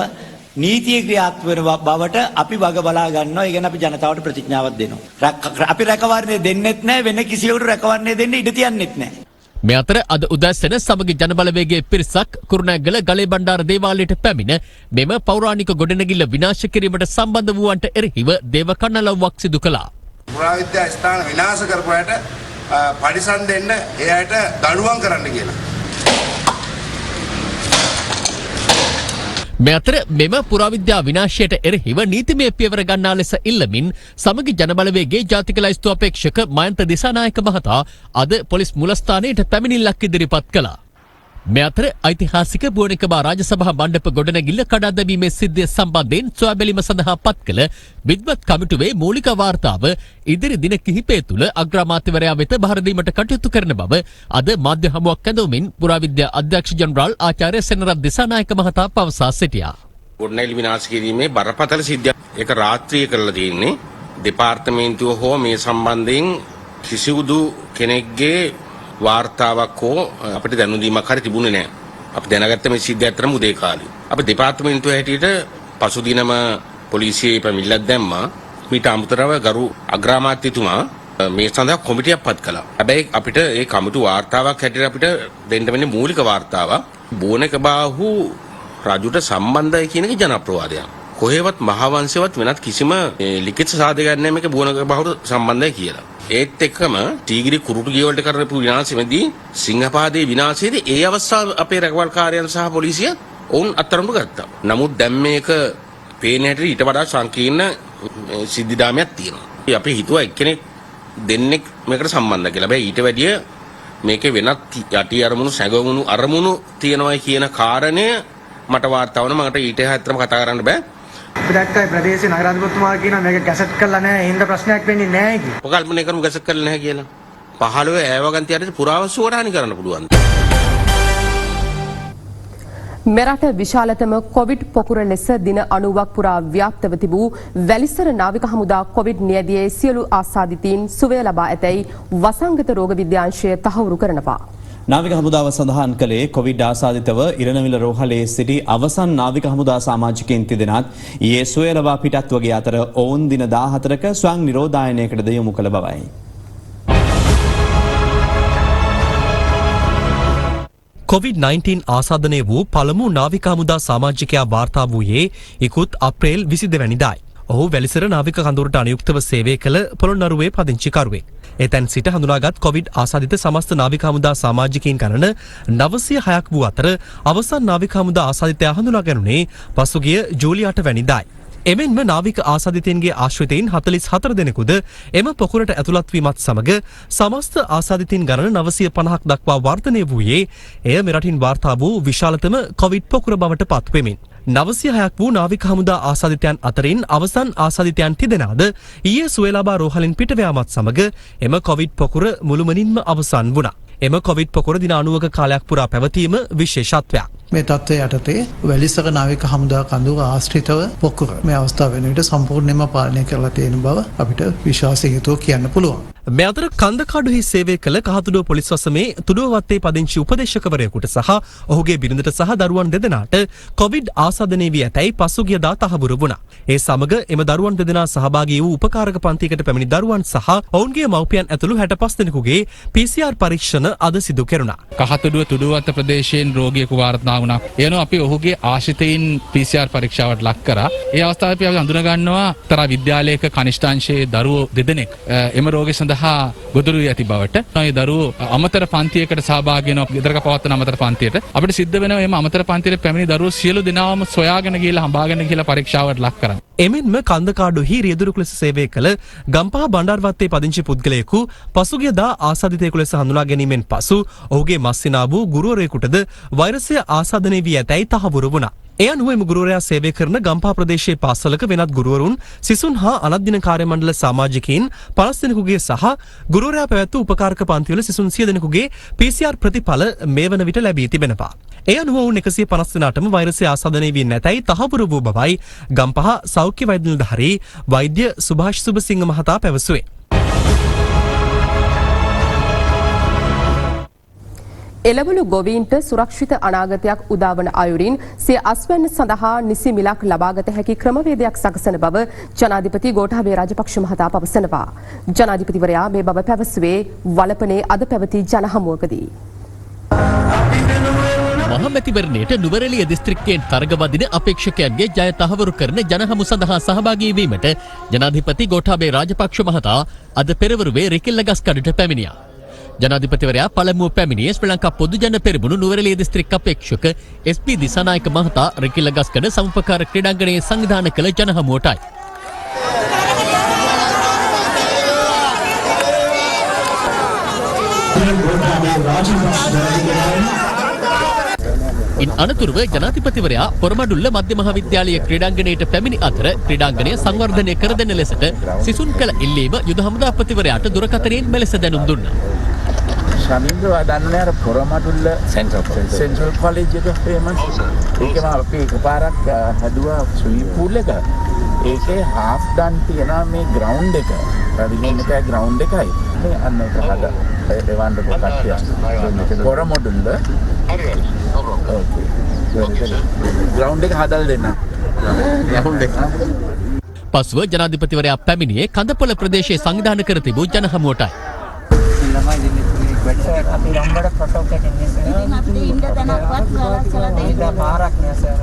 [SPEAKER 14] නීතිය ක්‍රියාත්මක වෙන බවට අපි වග බලා ගන්නවා. ඒ කියන්නේ අපි ජනතාවට ප්‍රතිඥාවක් දෙනවා. අපි රැකවරණය දෙන්නෙත් නැහැ, වෙන කිසිවෙකුට රැකවරණය දෙන්න ඉඩ තියන්නෙත් නැහැ.
[SPEAKER 1] මේ අතර අද උදැසන සමගි ජනබලවේගයේ පිරිසක් කුරුණෑගල ගලේ බණ්ඩාර දේවාලයට පැමිණ මෙම පෞරාණික ගොඩනැගිල්ල විනාශ කිරීමට සම්බන්ධ වූවන්ට එරෙහිව දේව කන්නලව්වක් සිදු කළා.
[SPEAKER 15] පුරාවිද්‍යා ස්ථාන විනාශ කරපු අයට පරිසම් දෙන්න ඒ අයට දඬුවම් කරන්න කියලා.
[SPEAKER 1] මේ අතර මෙම පුරාවිද්‍යා විනාශයට එරෙහිව නීතිමය පියවර ගන්නා ලෙස ඉල්ලමින් සමගි ජනබලවේගයේ ජාතික ලයිස්තු අපේක්ෂක මයන්ත දිසානායක මහතා අද පොලිස් මුලස්ථානයට පැමිණිල්ලක් ඉදිරිපත් කළා. මේ අතර ඓතිහාසික බුවනිකබා රාජසභා මණ්ඩප ගොඩනැගිල්ල කඩා දැමීමේ සිද්ධිය සම්බන්ධයෙන් සොයා බැලීම සඳහා පත් කළ විද්වත් කමිටුවේ මූලික වාර්තාව ඉදිරි දින කිහිපය තුළ අග්‍රාමාත්‍යවරයා වෙත බහර දීමට කටයුතු කරන බව අද මාධ්‍ය හමුවක් ඇඳවමින් පුරාවිද්‍යා අධ්‍යක්ෂ ජනරාල් ආචාර්ය සෙනරත් දිසානායක මහතා පවසා සිටියා.
[SPEAKER 6] ගොඩනැගිලි විනාශ කිරීමේ බරපතල සිද්ධියක් ඒක රාත්‍රියේ කරලා තියෙන්නේ. දෙපාර්තමේන්තුව හෝ මේ සම්බන්ධයෙන් කිසිදු කෙනෙක්ගේ වාර්තාවක් හෝ අපිට දැනුම්දීමක් හරි තිබුණේ නැහැ. අපි දැනගත්ත මේ සිද්ධිය අතරම උදේ කාලේ. අපි දෙපාර්තමේන්තුව හැටියට පසුදිනම පොලිසියේ පැමිණිල්ලක් දැම්මා. මීට අමතරව ගරු අග්‍රාමාත්‍යතුමා මේ සඳහා කොමිටියක් පත් කළා. හැබැයි අපිට ඒ කමිටු වාර්තාවක් හැටියට අපිට දෙන්න වෙන්නේ මූලික වාර්තාවක්. බෝනකබාහු රජුට සම්බන්ධයි කියන එක ජනප්‍රවාදයක්. කොහෙවත් මහාවංශයවත් වෙනත් කිසිම ලිඛිත සාධකයක් නැහැ මේක බෝනකබාහුට සම්බන්ධයි කියලා. ඒත් එක්කම ටීගිරි කුරුටු ගේ වලට කරපු විනාශෙමදී සිංහපාදේ විනාශයේදී ඒ අවස්ථාව අපේ රැකවල්කාරයන් සහ පොලිසිය ඔවුන් අත්අඩංගුවට ගත්තා. නමුත් දැන් මේක පේන හැටියට ඊට වඩා සංකීර්ණ සිද්ධිදාමයක් තියෙනවා. අපි හිතුවා එක්කෙනෙක් දෙන්නෙක් මේකට සම්බන්ධ කියලා. හැබැයි ඊට වැඩිය මේකේ වෙනත් යටි අරමුණු සැඟවුණු අරමුණු තියෙනවා කියන කාරණය මට වාර්තා වුණා. මට ඊට හැතරම කතා කරන්න බෑ.
[SPEAKER 16] අපි දැක්කයි ප්‍රදේශයේ නගරාධිපතිතුමා කියනවා මේක ගැසට් කරලා නැහැ. හින්දා ප්‍රශ්නයක් වෙන්නේ නැහැ කියලා.
[SPEAKER 6] ඔය කල්පනා කරමු ගැසට් කරලා නැහැ කියලා. 15 ඈවගන්තියට පුරාවස්තු වඩානි කරන්න පුළුවන්.
[SPEAKER 5] මෙරට විශාලතම කොවිඩ් පොකුර ලෙස දින 90ක් පුරා ව්‍යාප්තව තිබූ වැලිසර නාවික හමුදා කොවිඩ් නියැදියේ සියලු ආසාදිතයින් සුවය ලබා ඇතැයි වසංගත රෝග විද්‍යාංශය තහවුරු කරනවා.
[SPEAKER 4] නාවික හමුදාව සඳහන් කළේ කොවිඩ් ආසාදිතව ඉරණවිල රෝහලේ සිටි අවසන් නාවික හමුදා සමාජිකයින් තිදෙනාත් ඊයේ සුවය ලබා පිටත් වගේ අතර ඔවුන් දින 14ක ස්වයං නිරෝධායනයකටද යොමු කළ බවයි.
[SPEAKER 17] COVID-19 ආසාදනය වූ පළමු නාවික හමුදා සමාජිකයා වාර්තා වූයේ ඉකුත් අප්‍රේල් 22 වැනිදායි. ඔහු වැලිසර නාවික කඳවුරට අනුයුක්තව සේවය කළ පොළොන්නරුවේ පදිංචිකරුවෙක්. එතැන් සිට හඳුනාගත් කොවිඩ් ආසාදිත සමස්ත නාවික හමුදා සමාජිකයින් ගණන 906ක් වූ අතර අවසන් නාවික හමුදා ආසාදිතයා හඳුනා ගැනුණේ පසුගිය ජූලි 8 වැනිදායි. එමෙන්ම නාවික ආසාදිතයින්ගේ ආශ්‍රිතයින් 44 දෙනෙකුද එම පොකුරට ඇතුළත් වීමත් සමග සමස්ත ආසාදිතයින් ගණන 950ක් දක්වා වර්ධනය වූයේ එය මෙරටින් වාර්තා වූ විශාලතම කොවිඩ් පොකුර බවට පත් වෙමින් 906ක් වූ නාවික හමුදා ආසාදිතයන් අතරින් අවසන් ආසාදිතයන් තිදෙනාද ඊයේ සුවය ලබා රෝහලින් පිට යාමත් සමග එම කොවිඩ් පොකුර මුළුමනින්ම අවසන් වුණා. එම කොවිඩ් පොකුර දින 90ක කාලයක් පුරා පැවතීම විශේෂත්වයක්.
[SPEAKER 18] මේ තත්ත්වය යටතේ වැලිසර නාවික හමුදා කඳවුර ආශ්‍රිතව පොකුර මේ අවස්ථාව වෙනුවට සම්පූර්ණයෙන්ම පාලනය කරලා තියෙන බව අපිට විශ්වාසයෙන් යුතුව කියන්න පුළුවන්.
[SPEAKER 17] මේ අතර කන්දකාඩුහි සේවය කළ කහතුඩුව පොලිස් වසමේ තුඩුවවත්තේ පදිංචි උපදේශකවරයෙකුට සහ ඔහුගේ බිරිඳට සහ දරුවන් දෙදෙනාට කොවිඩ් ආසාදනය වී ඇතැයි පසුගියදා තහවුරු වුණා. ඒ සමග එම දරුවන් දෙදෙනා සහභාගී වූ උපකාරක පන්තියකට පැමිණි දරුවන් සහ ඔවුන්ගේ මව්පියන් ඇතුළු 65 දෙනෙකුගේ PCR පරීක්ෂණ අද සිදු කෙරුණා.
[SPEAKER 11] කහතුඩුව තුඩුවත්ත ප්‍රදේශයෙන් රෝගියෙකු වාර්තා වුණා. එනෝ අපි ඔහුගේ ආශ්‍රිතයින් PCR පරීක්ෂාවට ලක් කරා. ඒ අවස්ථාවේ අපි අඳුන ගන්නවා තරා විද්‍යාලයක කනිෂ්ඨාංශයේ දරුවෝ දෙදෙනෙක් එම රෝගය සඳහා ගොදුරු ඇති බවට. මේ දරුවෝ අමතර පන්තියකට සහභාගී වෙනවා. ගෙදරක පවත්වන අමතර පන්තියට. අපිට සිද්ධ වෙනවා මේ අමතර පන්තියට පැමිණි දරුවෝ සියලු දෙනාම සොයාගෙන ගිහලා හඹාගෙන ගිහලා පරීක්ෂාවට ලක් කරා.
[SPEAKER 17] එමෙන්ම කන්දකාඩුහි රියදුරුක ලෙස සේවය කළ ගම්පහ බණ්ඩාරවත්තේ පදිංචි පුද්ගලයෙකු පසුගියදා ආසාදිතයෙකු ලෙස හඳුනා ගැනීමෙන් පසු ඔහුගේ මස්සිනා වූ ගුරුවරයෙකුටද වෛරසය ආසාදනය වී ඇතැයි තහවුරු වුණා. ඒ අනුව එම ගුරුවරයා සේවය කරන ගම්පහ ප්‍රදේශයේ පාසලක වෙනත් ගුරුවරුන් සිසුන් හා අනධ්‍යන කාර්ය මණ්ඩල සමාජිකයින් 50 දෙනෙකුගේ සහ ගුරුවරයා පැවැත් වූ උපකාරක පන්තිවල සිසුන් 100 දෙනෙකුගේ PCR ප්‍රතිඵල මේ වන විට ලැබී තිබෙනවා. ඒ අනුව වුන් 150 දෙනාටම වෛරසය ආසාදනය වී නැතැයි තහවුරු වූ බවයි ගම්පහ සෞඛ්‍ය වෛද්‍ය නිලධාරී වෛද්‍ය සුභාෂ් සුබසිංහ මහතා පැවසුවේ.
[SPEAKER 5] එළවලු ගොවීන්ට සුරක්ෂිත අනාගතයක් උදාවන අයුරින් සිය අස්වැන්න සඳහා නිසි මිලක් ලබාගත හැකි ක්‍රමවේදයක් සකසන බව ජනාධිපති ගෝඨාභය රාජපක්ෂ මහතා පවසනවා. ජනාධිපතිවරයා මේ බව පැවසුවේ වලපනේ අද පැවති ජනහමුවකදී.
[SPEAKER 1] මහමැතිවරණයට නුවරඑළිය දිස්ත්‍රික්කයෙන් තරගවදින අපේක්ෂකයන්ගේ ජය තහවුරු කරන ජනහමු සඳහා සහභාගී වීමට ජනාධිපති ගෝඨාභය රාජපක්ෂ මහතා අද පෙරවරුවේ රිකිල්ලගස්කඩට පැමිණියා. ජනාධිපතිවරයා පළමුව පැමිණියේ ශ්‍රී ලංකා පොදු ජන පෙරමුණු නුවරඑළිය දිස්ත්‍රික් අපේක්ෂක SP දිසානායක මහතා රිකිල්ලගස්කඩ සමුපකාර ක්‍රීඩාංගණයේ සංවිධානය කළ ජනහමුවටයි. ඉන් අනතුරුව ජනාධිපතිවරයා පොරමඩුල්ල මධ්‍ය මහාවිද්‍යාලීය ක්‍රීඩාංගණයට පැමිණි අතර ක්‍රීඩාංගණය සංවර්ධනය කර දෙන ලෙසට සිසුන් කළ ඉල්ලීම යුද හමුදාපතිවරයාට දුරකථනයෙන් මෙලෙස දැනුම් දුන්නා.
[SPEAKER 19] ශමින්ද්‍ර වදන්නේ අර පොරමඩුල්ල සෙන්ට්‍රල් කොලෙජ් එක ෆේමස්. ඒකම අපි එකපාරක් හැදුවා ස්විමින් pool එක. ඒකේ half done තියනවා මේ ground එක. රවිනින් එකයි ground එකයි. මේ අන්න එක හදා. එවන්න කොට්ටිය. පොරමඩුල්ල ග්‍රවුන්ඩ් එක හදලා දෙන්න. ග්‍රවුන්ඩ් එක.
[SPEAKER 1] පසුව ජනාධිපතිවරයා පැමිණියේ කඳපොළ ප්‍රදේශයේ සංවිධානය කර තිබූ ජනහමුවටයි.
[SPEAKER 20] අපි රම්බඩ ෆොටෝ එකකින් ඉතින් අපිට ඉන්න තැනක්වත් සලසලා දෙන්න පාරක් නෑ සර්.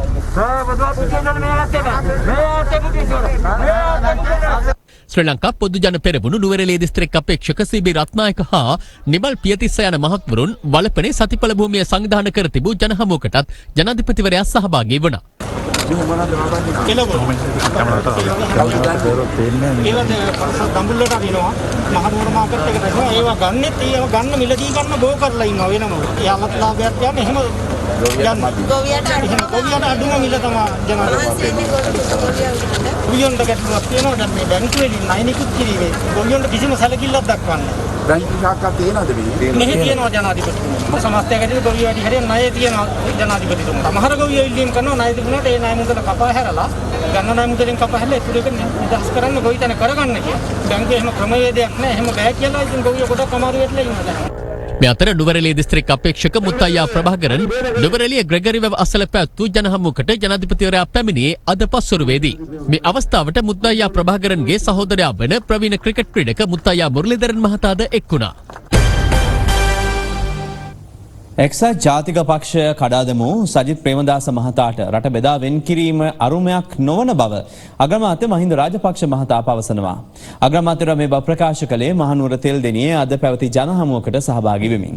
[SPEAKER 1] ශ්‍රී ලංකා පොදු ජන පෙරමුණු නුවරඑළිය දිස්ත්‍රික් අපේක්ෂක සීබී රත්නායක හා නිමල් පියතිස්ස යන මහත්වරුන් වලපනේ සතිපල භූමිය සංවිධානය කර තිබූ ජනහමුවකටත් ජනාධිපතිවරයා සහභාගී වුණා.
[SPEAKER 16] ගම්බුල්ලට අදිනවා මහනුවර මාකට් එකට එනවා ඒවා ගන්නෙත් ඒව ගන්න මිලදී ගන්න බෝ කරලා ඉන්නවා වෙනම. යාලත් ලාභයක් යන්නේ එහෙම ගන්න. ගොවියට අඩුම මිල තමයි ජනාධිපතිතුමා. ගොවියන්ට ගැටලුවක් තියෙනවා දැන් මේ බැංකුවේදී ණයනිකුත් කිරීමේ ගොවියන්ට කිසිම සැලකිල්ලක් දක්වන්නේ නැහැ.
[SPEAKER 19] බැංකු ශාඛා තියෙනවද මේ?
[SPEAKER 16] මෙහි තියෙනවා ජනාධිපතිතුමා. සමස්තයකදී ගොවිය වැඩි හරිය ණය තියෙනවා ජනාධිපතිතුමා. සමහර ගොවියෝ ඉල්ලීම් කරනවා ණය තිබුණාට ඒ ණය මුදල කපා හැරලා ගන්න ණය මුදලෙන් කපා හැරලා ඉතුරු එක නිදහස් කරන්න ගොවිතැන කරගන්න කියලා. බැංකුවේ එහෙම ක්‍රමවේදයක් නැහැ. එහෙම බෑ කියලා ඉතින් ගොවියෝ ගොඩක් අමාරු වෙట్లా ඉන්නවා.
[SPEAKER 1] මේ අතර නුවරඑළිය දිස්ත්‍රික් අපේක්ෂක මුත්තයියා ප්‍රභාකරන් නුවරඑළිය ග්‍රෙගරි වැව අසල පැවැත්වූ ජනහමුවකට ජනාධිපතිවරයා පැමිණියේ අද පස්වරුවේදී. මේ අවස්ථාවට මුත්තයියා ප්‍රභාකරන්ගේ සහෝදරයා වන ප්‍රවීණ ක්‍රිකට් ක්‍රීඩක මුත්තයියා මුරලිදරන් මහතාද එක් වුණා.
[SPEAKER 4] එක්සත් ජාතික පක්ෂය කඩාදමු සජිත් ප්‍රේමදාස මහතාට රට බෙදා වෙන් කිරීම අරුමයක් නොවන බව අග්‍රාමාත්‍ය මහින්ද රාජපක්ෂ මහතා පවසනවා. අග්‍රාමාත්‍යවරයා මේ බව ප්‍රකාශ කළේ මහනුවර තෙල්දෙණියේ අද පැවති ජනහමුවකට සහභාගී වෙමින්.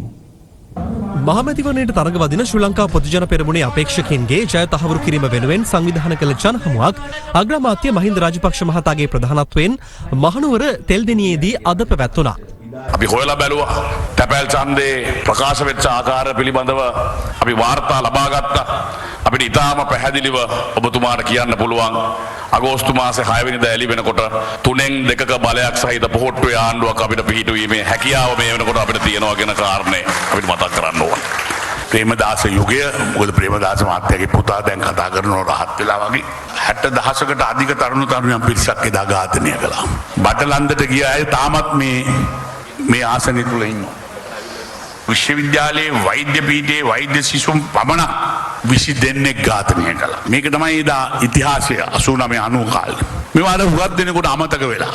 [SPEAKER 17] මහමැතිවරණයට තරගවදින ශ්‍රී ලංකා පොදු ජන පෙරමුණේ අපේක්ෂකයින්ගේ ජය තහවුරු කිරීම වෙනුවෙන් සංවිධානය කළ ජනහමුවක් අග්‍රාමාත්‍ය මහින්ද රාජපක්ෂ මහතාගේ ප්‍රධානත්වයෙන් මහනුවර තෙල්දෙණියේදී අද පැවැත්වුණා.
[SPEAKER 21] අපි හොයලා බැලුවා තැපැල් ඡන්දේ ප්‍රකාශ වෙච්ච ආකාරය පිළිබඳව අපි වාර්තා ලබා ගත්තා. අපිට ඉතාම පැහැදිලිව ඔබතුමාට කියන්න පුළුවන් අගෝස්තු මාසේ 6 වෙනිදා එළි වෙනකොට 3න් 2ක බලයක් සහිත පොහොට්ටුවේ ආණ්ඩුවක් අපිට පිහිටුවීමේ හැකියාව මේ වෙනකොට අපිට තියෙනවා කියන කාරණේ අපිට මතක් කරන්න ඕන. ප්‍රේමදාස යුගය මොකද ප්‍රේමදාස මහත්තයාගේ පුතා දැන් කතා කරනවා රහත් වෙලා වගේ 60000කට අධික තරුණ තරුණියන් පිරිසක් එදා ඝාතනය කළා. බටලන්දට ගිය අය තාමත් මේ මේ ආසනය තුළ ඉන්නවා. විශ්වවිද්‍යාලයේ වෛද්‍ය පීඨයේ වෛද්‍ය සිසුන් පමණක් 22 ඝාතනය කළා. මේක තමයි එදා ඉතිහාසය 89 90 කාලේ. මේවා අද හුඟක් දෙනෙකුට අමතක වෙලා.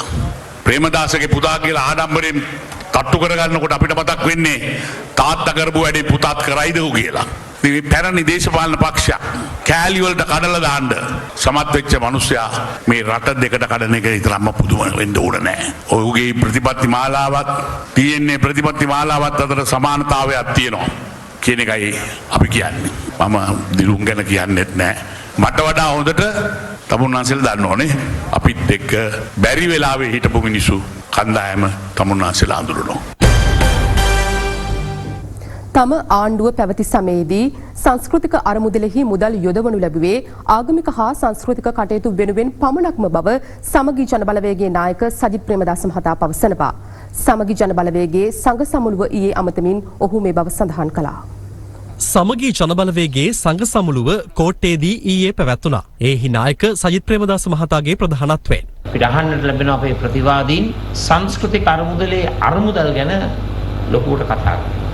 [SPEAKER 21] ප්‍රේමදාසගේ පුතා කියලා ආඩම්බරෙන් තට්ටු කරගන්නකොට අපිට මතක් වෙන්නේ තාත්තා කරපු වැඩේ පුතාත් කරයිද කියලා. මේ පැරණි දේශපාලන පක්ෂයක් කෑලි වලට කඩලා දාන්න සමත් වෙච්ච මිනිස්සයා මේ රට දෙකට කඩන එක විතරක්ම පුදුම වෙන්න ඕන නෑ. ඔහුගේ ප්‍රතිපත්ති මාලාවත් තියෙන්නේ ප්‍රතිපත්ති මාලාවත් අතර සමානතාවයක් තියෙනවා කියන එකයි අපි කියන්නේ. මම දිලුම් ගැන කියන්නෙත් නෑ. මට වඩා හොඳට තමුන්නාන්සේලා දන්න ඕනේ අපිත් එක්ක බැරි වෙලාවේ හිටපු මිනිස්සු කණ්ඩායම තමුන්නාන්සේලා අඳුරනවා.
[SPEAKER 5] තම ආණ්ඩුව පැවති සමයේදී සංස්කෘතික අරමුදලෙහි මුදල් යොදවනු ලැබුවේ ආගමික හා සංස්කෘතික කටයුතු වෙනුවෙන් පමණක්ම බව සමගි ජනබලවේගයේ නායක සජිත් ප්‍රේමදාස මහතා පවසනවා. සමගි ජනබලවේගයේ සංඝ සමුළුව ඊයේ අමතමින් ඔහු මේ බව සඳහන් කළා.
[SPEAKER 17] සමගී ජනබලවේගයේ සංඝ සමුළුව කෝට්ටේදී ඊයේ පැවැත්වුණා. එහි නායක සජිත් ප්‍රේමදාස මහතාගේ ප්‍රධානත්වයෙන්
[SPEAKER 3] අපිට අහන්නට ලැබෙන අපේ ප්‍රතිවාදීන් සංස්කෘතික අරමුදලේ අරමුදල් ගැන ලොකුවට කතා කරනවා.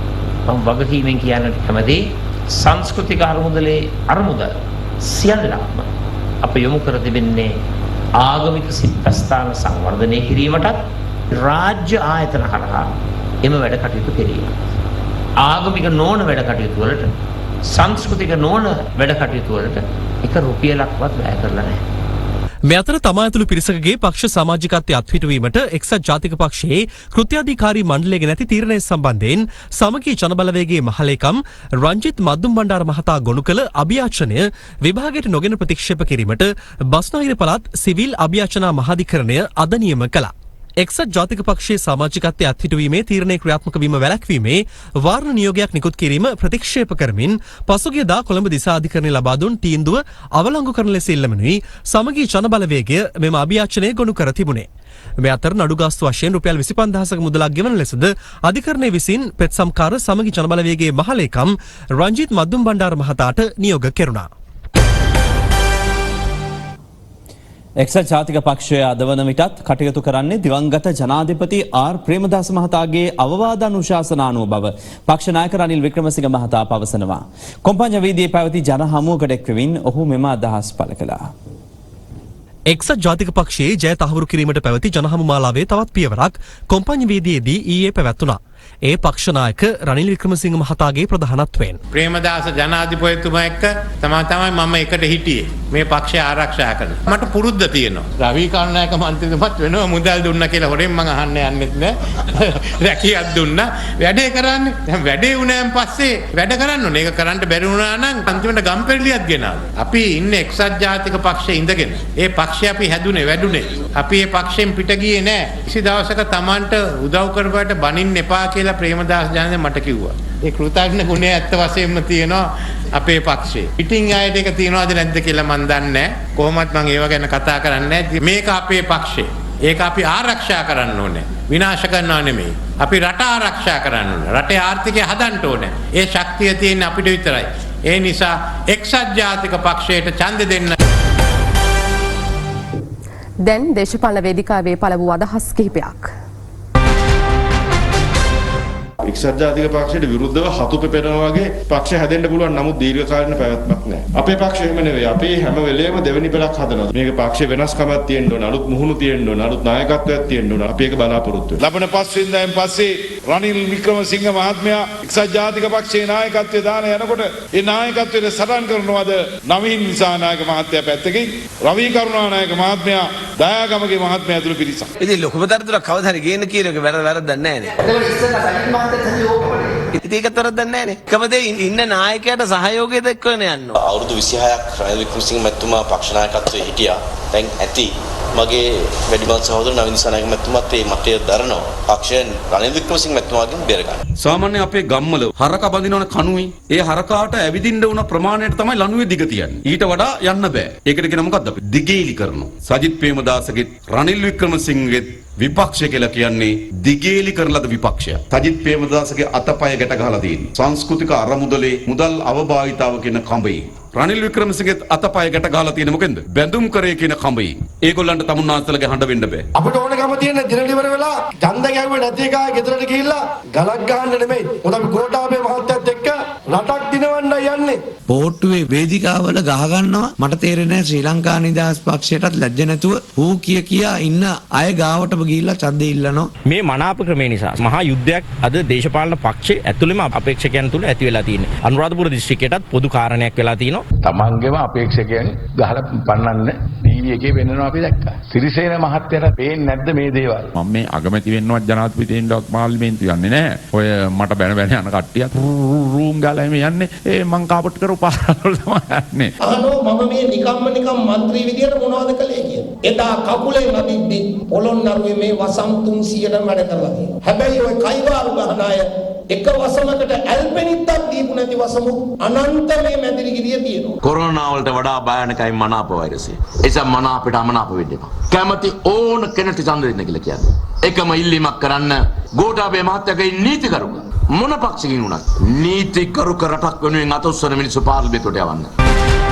[SPEAKER 3] මම වගකීමෙන් කියන්නට කැමතියි සංස්කෘතික අරමුදලේ අරමුදල් සියල්ලක්ම අප යොමු කර තිබෙන්නේ ආගමික සිද්ධාස්ථාන සංවර්ධනය කිරීමටත් රාජ්‍ය ආයතන හරහා එම වැඩ කටයුතු කිරීම. ආගමික නොවන වැඩ කටයුතු වලට සංස්කෘතික නොවන වැඩ කටයුතු වලට එක රුපියලක්වත් වැය කරලා නැහැ.
[SPEAKER 17] මේ අතර තමා ඇතුළු පිරිසකගේ පක්ෂ සමාජිකත්වයේ අත්හිටුවීමට එක්සත් ජාතික පක්ෂයේ කෘත්‍යාධිකාරී මණ්ඩලයේ නැති තීරණය සම්බන්ධයෙන් සමගී ජනබලවේගයේ මහලේකම් රංජිත් මද්දුම් බණ්ඩාර මහතා ගොනු කළ අභියාචනය විභාගයට නොගෙන ප්‍රතික්ෂේප කිරීමට බස්නාහිර පළාත් සිවිල් අභියාචනා මහාධිකරණය අද නියම කළා. එක්සත් ජාතික පක්ෂයේ සමාජිකත්වයේ අත්හිටුවීමේ තීරණය ක්‍රියාත්මක වීම වැළැක්වීමේ වාරණ නියෝගයක් නිකුත් කිරීම ප්‍රතික්ෂේප කරමින් පසුගියදා කොළඹ දිසා අධිකරණය ලබා දුන් තීන්දුව අවලංගු කරන ලෙස ඉල්ලමනුයි සමගී ජනබලවේගය මෙම අභියාචනය ගොනු කර තිබුණේ. මේ අතර නඩු ගාස්තු වශයෙන් රුපියල් 25000ක මුදලක් ගෙවන ලෙසද අධිකරණය විසින් පෙත්සම්කාර සමගී ජනබලවේගයේ මහලේකම් රංජිත් මද්දුම් බණ්ඩාර මහතාට නියෝග කෙරුණා.
[SPEAKER 4] එක්සත් ජාතික පක්ෂය අද වන විටත් කටයුතු කරන්නේ දිවංගත ජනාධිපති ආර් ප්‍රේමදාස මහතාගේ අවවාද අනුශාසනානුව බව පක්ෂ නායක රනිල් වික්‍රමසිංහ මහතා පවසනවා. කොම්පඤ්ඤ වීදියේ පැවති ජන හමුවකට එක්වමින් ඔහු මෙම අදහස් පළ කළා.
[SPEAKER 17] එක්සත් ජාතික පක්ෂයේ ජය තහවුරු කිරීමට පැවති ජනහමු මාලාවේ තවත් පියවරක් කොම්පඤ්ඤ වීදියේදී ඊයේ පැවැත්වුණා. ඒ පක්ෂ නායක රනිල් වික්‍රමසිංහ මහතාගේ ප්‍රධානත්වයෙන්
[SPEAKER 22] ප්‍රේමදාස ජනාධිපතිතුමා එක්ක තමයි මම එකට හිටියේ මේ පක්ෂය ආරක්ෂා කරන. මට පුරුද්ද තියෙනවා. රවී කරුණානායක මන්ත්‍රීතුමත් වෙනවා මුදල් දුන්නා කියලා හොරෙන් මං අහන්න යන්නෙත් නෑ. රැකියක් දුන්නා. වැඩේ කරන්නේ. දැන් වැඩේ වුණාන් පස්සේ වැඩ කරන්න ඕනේ. ඒක කරන්න බැරි වුණා නම් අන්තිමට ගම්පෙරළියක් ගෙනාවා. අපි ඉන්නේ එක්සත් ජාතික පක්ෂයේ ඉඳගෙන. ඒ පක්ෂය අපි හැදුනේ වැඩුනේ. අපි මේ පක්ෂයෙන් පිට ගියේ නෑ. කිසි දවසක Tamanට උදව් කරපුවාට බනින්න එපා කියලා ප්‍රේමදාස ජනද මට කිව්වා. ඒ කෘතඥ ගුණය ඇත්ත වශයෙන්ම තියෙනවා අපේ පක්ෂේ. පිටින් ආයෙත් ඒක තියනවාද නැද්ද කියලා මන් දන්නේ නැහැ. කොහොමත් මම ඒව ගැන කතා කරන්නේ නැහැ. මේක අපේ පක්ෂේ. ඒක අපි ආරක්ෂා කරන්න ඕනේ. විනාශ කරනවා නෙමෙයි. අපි රට ආරක්ෂා කරන්න ඕනේ. රටේ ආර්ථිකය හදන්න ඕනේ. ඒ ශක්තිය තියෙන්නේ අපිට විතරයි. ඒ නිසා එක්සත් ජාතික පක්ෂයට ඡන්ද දෙන්න.
[SPEAKER 5] දැන් දේශපාලන වේදිකාවේ පළමු අදහස් කිහිපයක්.
[SPEAKER 23] එක්සත් ජාතික පක්ෂයට විරුද්ධව හතු පෙපෙනවා වගේ පක්ෂ හැදෙන්න පුළුවන් නමුත් දීර්ඝකාලීන පැවැත්මක් නැහැ. අපේ පක්ෂය එහෙම නෙවෙයි. අපි හැම වෙලේම දෙවෙනි පෙළක් හදනවා. මේක පක්ෂේ වෙනස්කමක් තියෙන්න ඕන. අලුත් මුහුණු තියෙන්න ඕන. අලුත් නායකත්වයක් තියෙන්න ඕන. අපි ඒක බලාපොරොත්තු වෙනවා.
[SPEAKER 24] ලබන 5 වෙනිදාෙන් පස්සේ රනිල් වික්‍රමසිංහ මහත්මයා එක්සත් ජාතික පක්ෂයේ නායකත්වයේ දාන යනකොට ඒ නායකත්වයට සටන් කරනවාද නවීන් විසානායක මහත්තයා පැත්තකින් රවී කරුණානායක මහත්මයා දයාගමගේ මහත්මයා ඇතුළු පිරිසක්.
[SPEAKER 8] ඉතින් ලොකුම තරතුරක් කවදා හරි ගේන්න කියන එක වැරද්දක් නැහැ නේ. ඒක තරද්දක් නැහැ නේ. කවදේ ඉන්න නායකයාට සහයෝගය දක්වන්න යන්න.
[SPEAKER 10] අවුරුදු 26ක් රනිල් වික්‍රමසිංහ මැතිතුමා පක්ෂ නායකත්වයේ හිටියා. දැන් ඇති මගේ වැඩිමහල් සහෝදර නවීන් විසානායක මැතිතුමාත් මේ මතය දරනවා. පක්ෂයෙන් රනිල් වික්‍රමසිංහ මැතිතුමාගෙන් බේර ගන්න.
[SPEAKER 25] සාමාන්‍ය අපේ ගම්වල හරක බඳිනවන කණුවේ ඒ හරකාට ඇවිදින්න උන ප්‍රමාණයට තමයි ලණුවේ දිග තියන්නේ. ඊට වඩා යන්න බෑ. ඒකට කියන මොකද්ද අපි? දිගේලි කරනවා. සජිත් ප්‍රේමදාසගේ රනිල් වික්‍රමසිංහගේ විපක්ෂය කියලා කියන්නේ දිගේලි කරලද විපක්ෂය. සජිත් ප්‍රේමදාසගේ අතපය ගැට ගහලා තියෙනවා. සංස්කෘතික අරමුදලේ මුදල් අවභාවිතාව කියන කඹේ රනිල් වික්‍රමසිංහත් අතපය ගැට ගහලා තියෙන මොකෙන්ද? බැඳුම් කරේ කියන කඹයි. ඒගොල්ලන්ට තමුන්නාන්සලගේ හඬ වෙන්න බෑ.
[SPEAKER 2] අපිට ඕනකම තියෙන දිනට ඉවර වෙලා ඡන්ද ගැව්වේ නැති එකා ගෙදරට ගිහිල්ලා ගලක් ගහන්න නෙමෙයි. මොකද අපි ගෝඨාභය මහත්තයත් එක්ක රටක් දිනවන්නයි යන්නේ.
[SPEAKER 7] පෝට්ටුවේ වේදිකාවල ගහගන්නවා. මට තේරෙන්නේ ශ්‍රී ලංකා නිදහස් පක්ෂයටත් ලැජ්ජ නැතුව හූ කියා ඉන්න අය ගාවටම ගිහිල්ලා ඡන්දෙ ඉල්ලනවා.
[SPEAKER 9] මේ මනාප ක්‍රමය නිසා මහා යුද්ධයක් අද දේශපාලන පක්ෂයේ ඇතුළෙම අපේක්ෂකයන් තුළ ඇති වෙලා තියෙනවා. අනුරාධපුර දිස්ත්‍රික්කයටත් පොදු කාරණයක් වෙලා තියෙනවා.
[SPEAKER 19] තමන්ගේම අපේක්ෂකයන් ගහලා පන්නන්න ටීවී එකේ වෙන්නනවා අපි දැක්කා. සිරිසේන මහත්තයාට පේන්නේ නැද්ද මේ දේවල්?
[SPEAKER 24] මම මේ අගමැති වෙන්නවත් ජනාධිපතියෙන්වත් පාර්ලිමේන්තු යන්නේ නැහැ. ඔය මට බැන බැන යන කට්ටියත් රූම් ගාලා එමේ යන්නේ. ඒ මං කාපට් කරපු පාරවල තමයි යන්නේ.
[SPEAKER 12] අහනෝ මම මේ නිකම් മന്ത്രി විදියට මොනවද කළේ කියලා. එදා කකුලේ නදිද්දි පොළොන්නරුවේ මේ වසම් 300ට වැඩ කරලා තියෙනවා. හැබැයි ඔය කයිවාරු ගහන අය එක වසමකට ඇල්පෙනිත්තක් දීපු නැති වසමු අනන්ත මේ මැදිරිගිරිය තියෙනවා.
[SPEAKER 10] කොරෝනා වලට වඩා භයානකයි මනාප වෛරසය. එසම් මනාපට අමනාප වෙන්න එපා. කැමති ඕන කෙනෙක්ට ඡන්ද දෙන්න කියලා කියන්නේ. එකම ඉල්ලීමක් කරන්න ගෝඨාභය මහත්තයාගේ නීතිකරුක මොන පක්ෂකින් වුණත් නීතිකරුක රටක් වෙනුවෙන් අත උස්සන මිනිස්සු පාර්ලිමේන්තුවට යවන්න.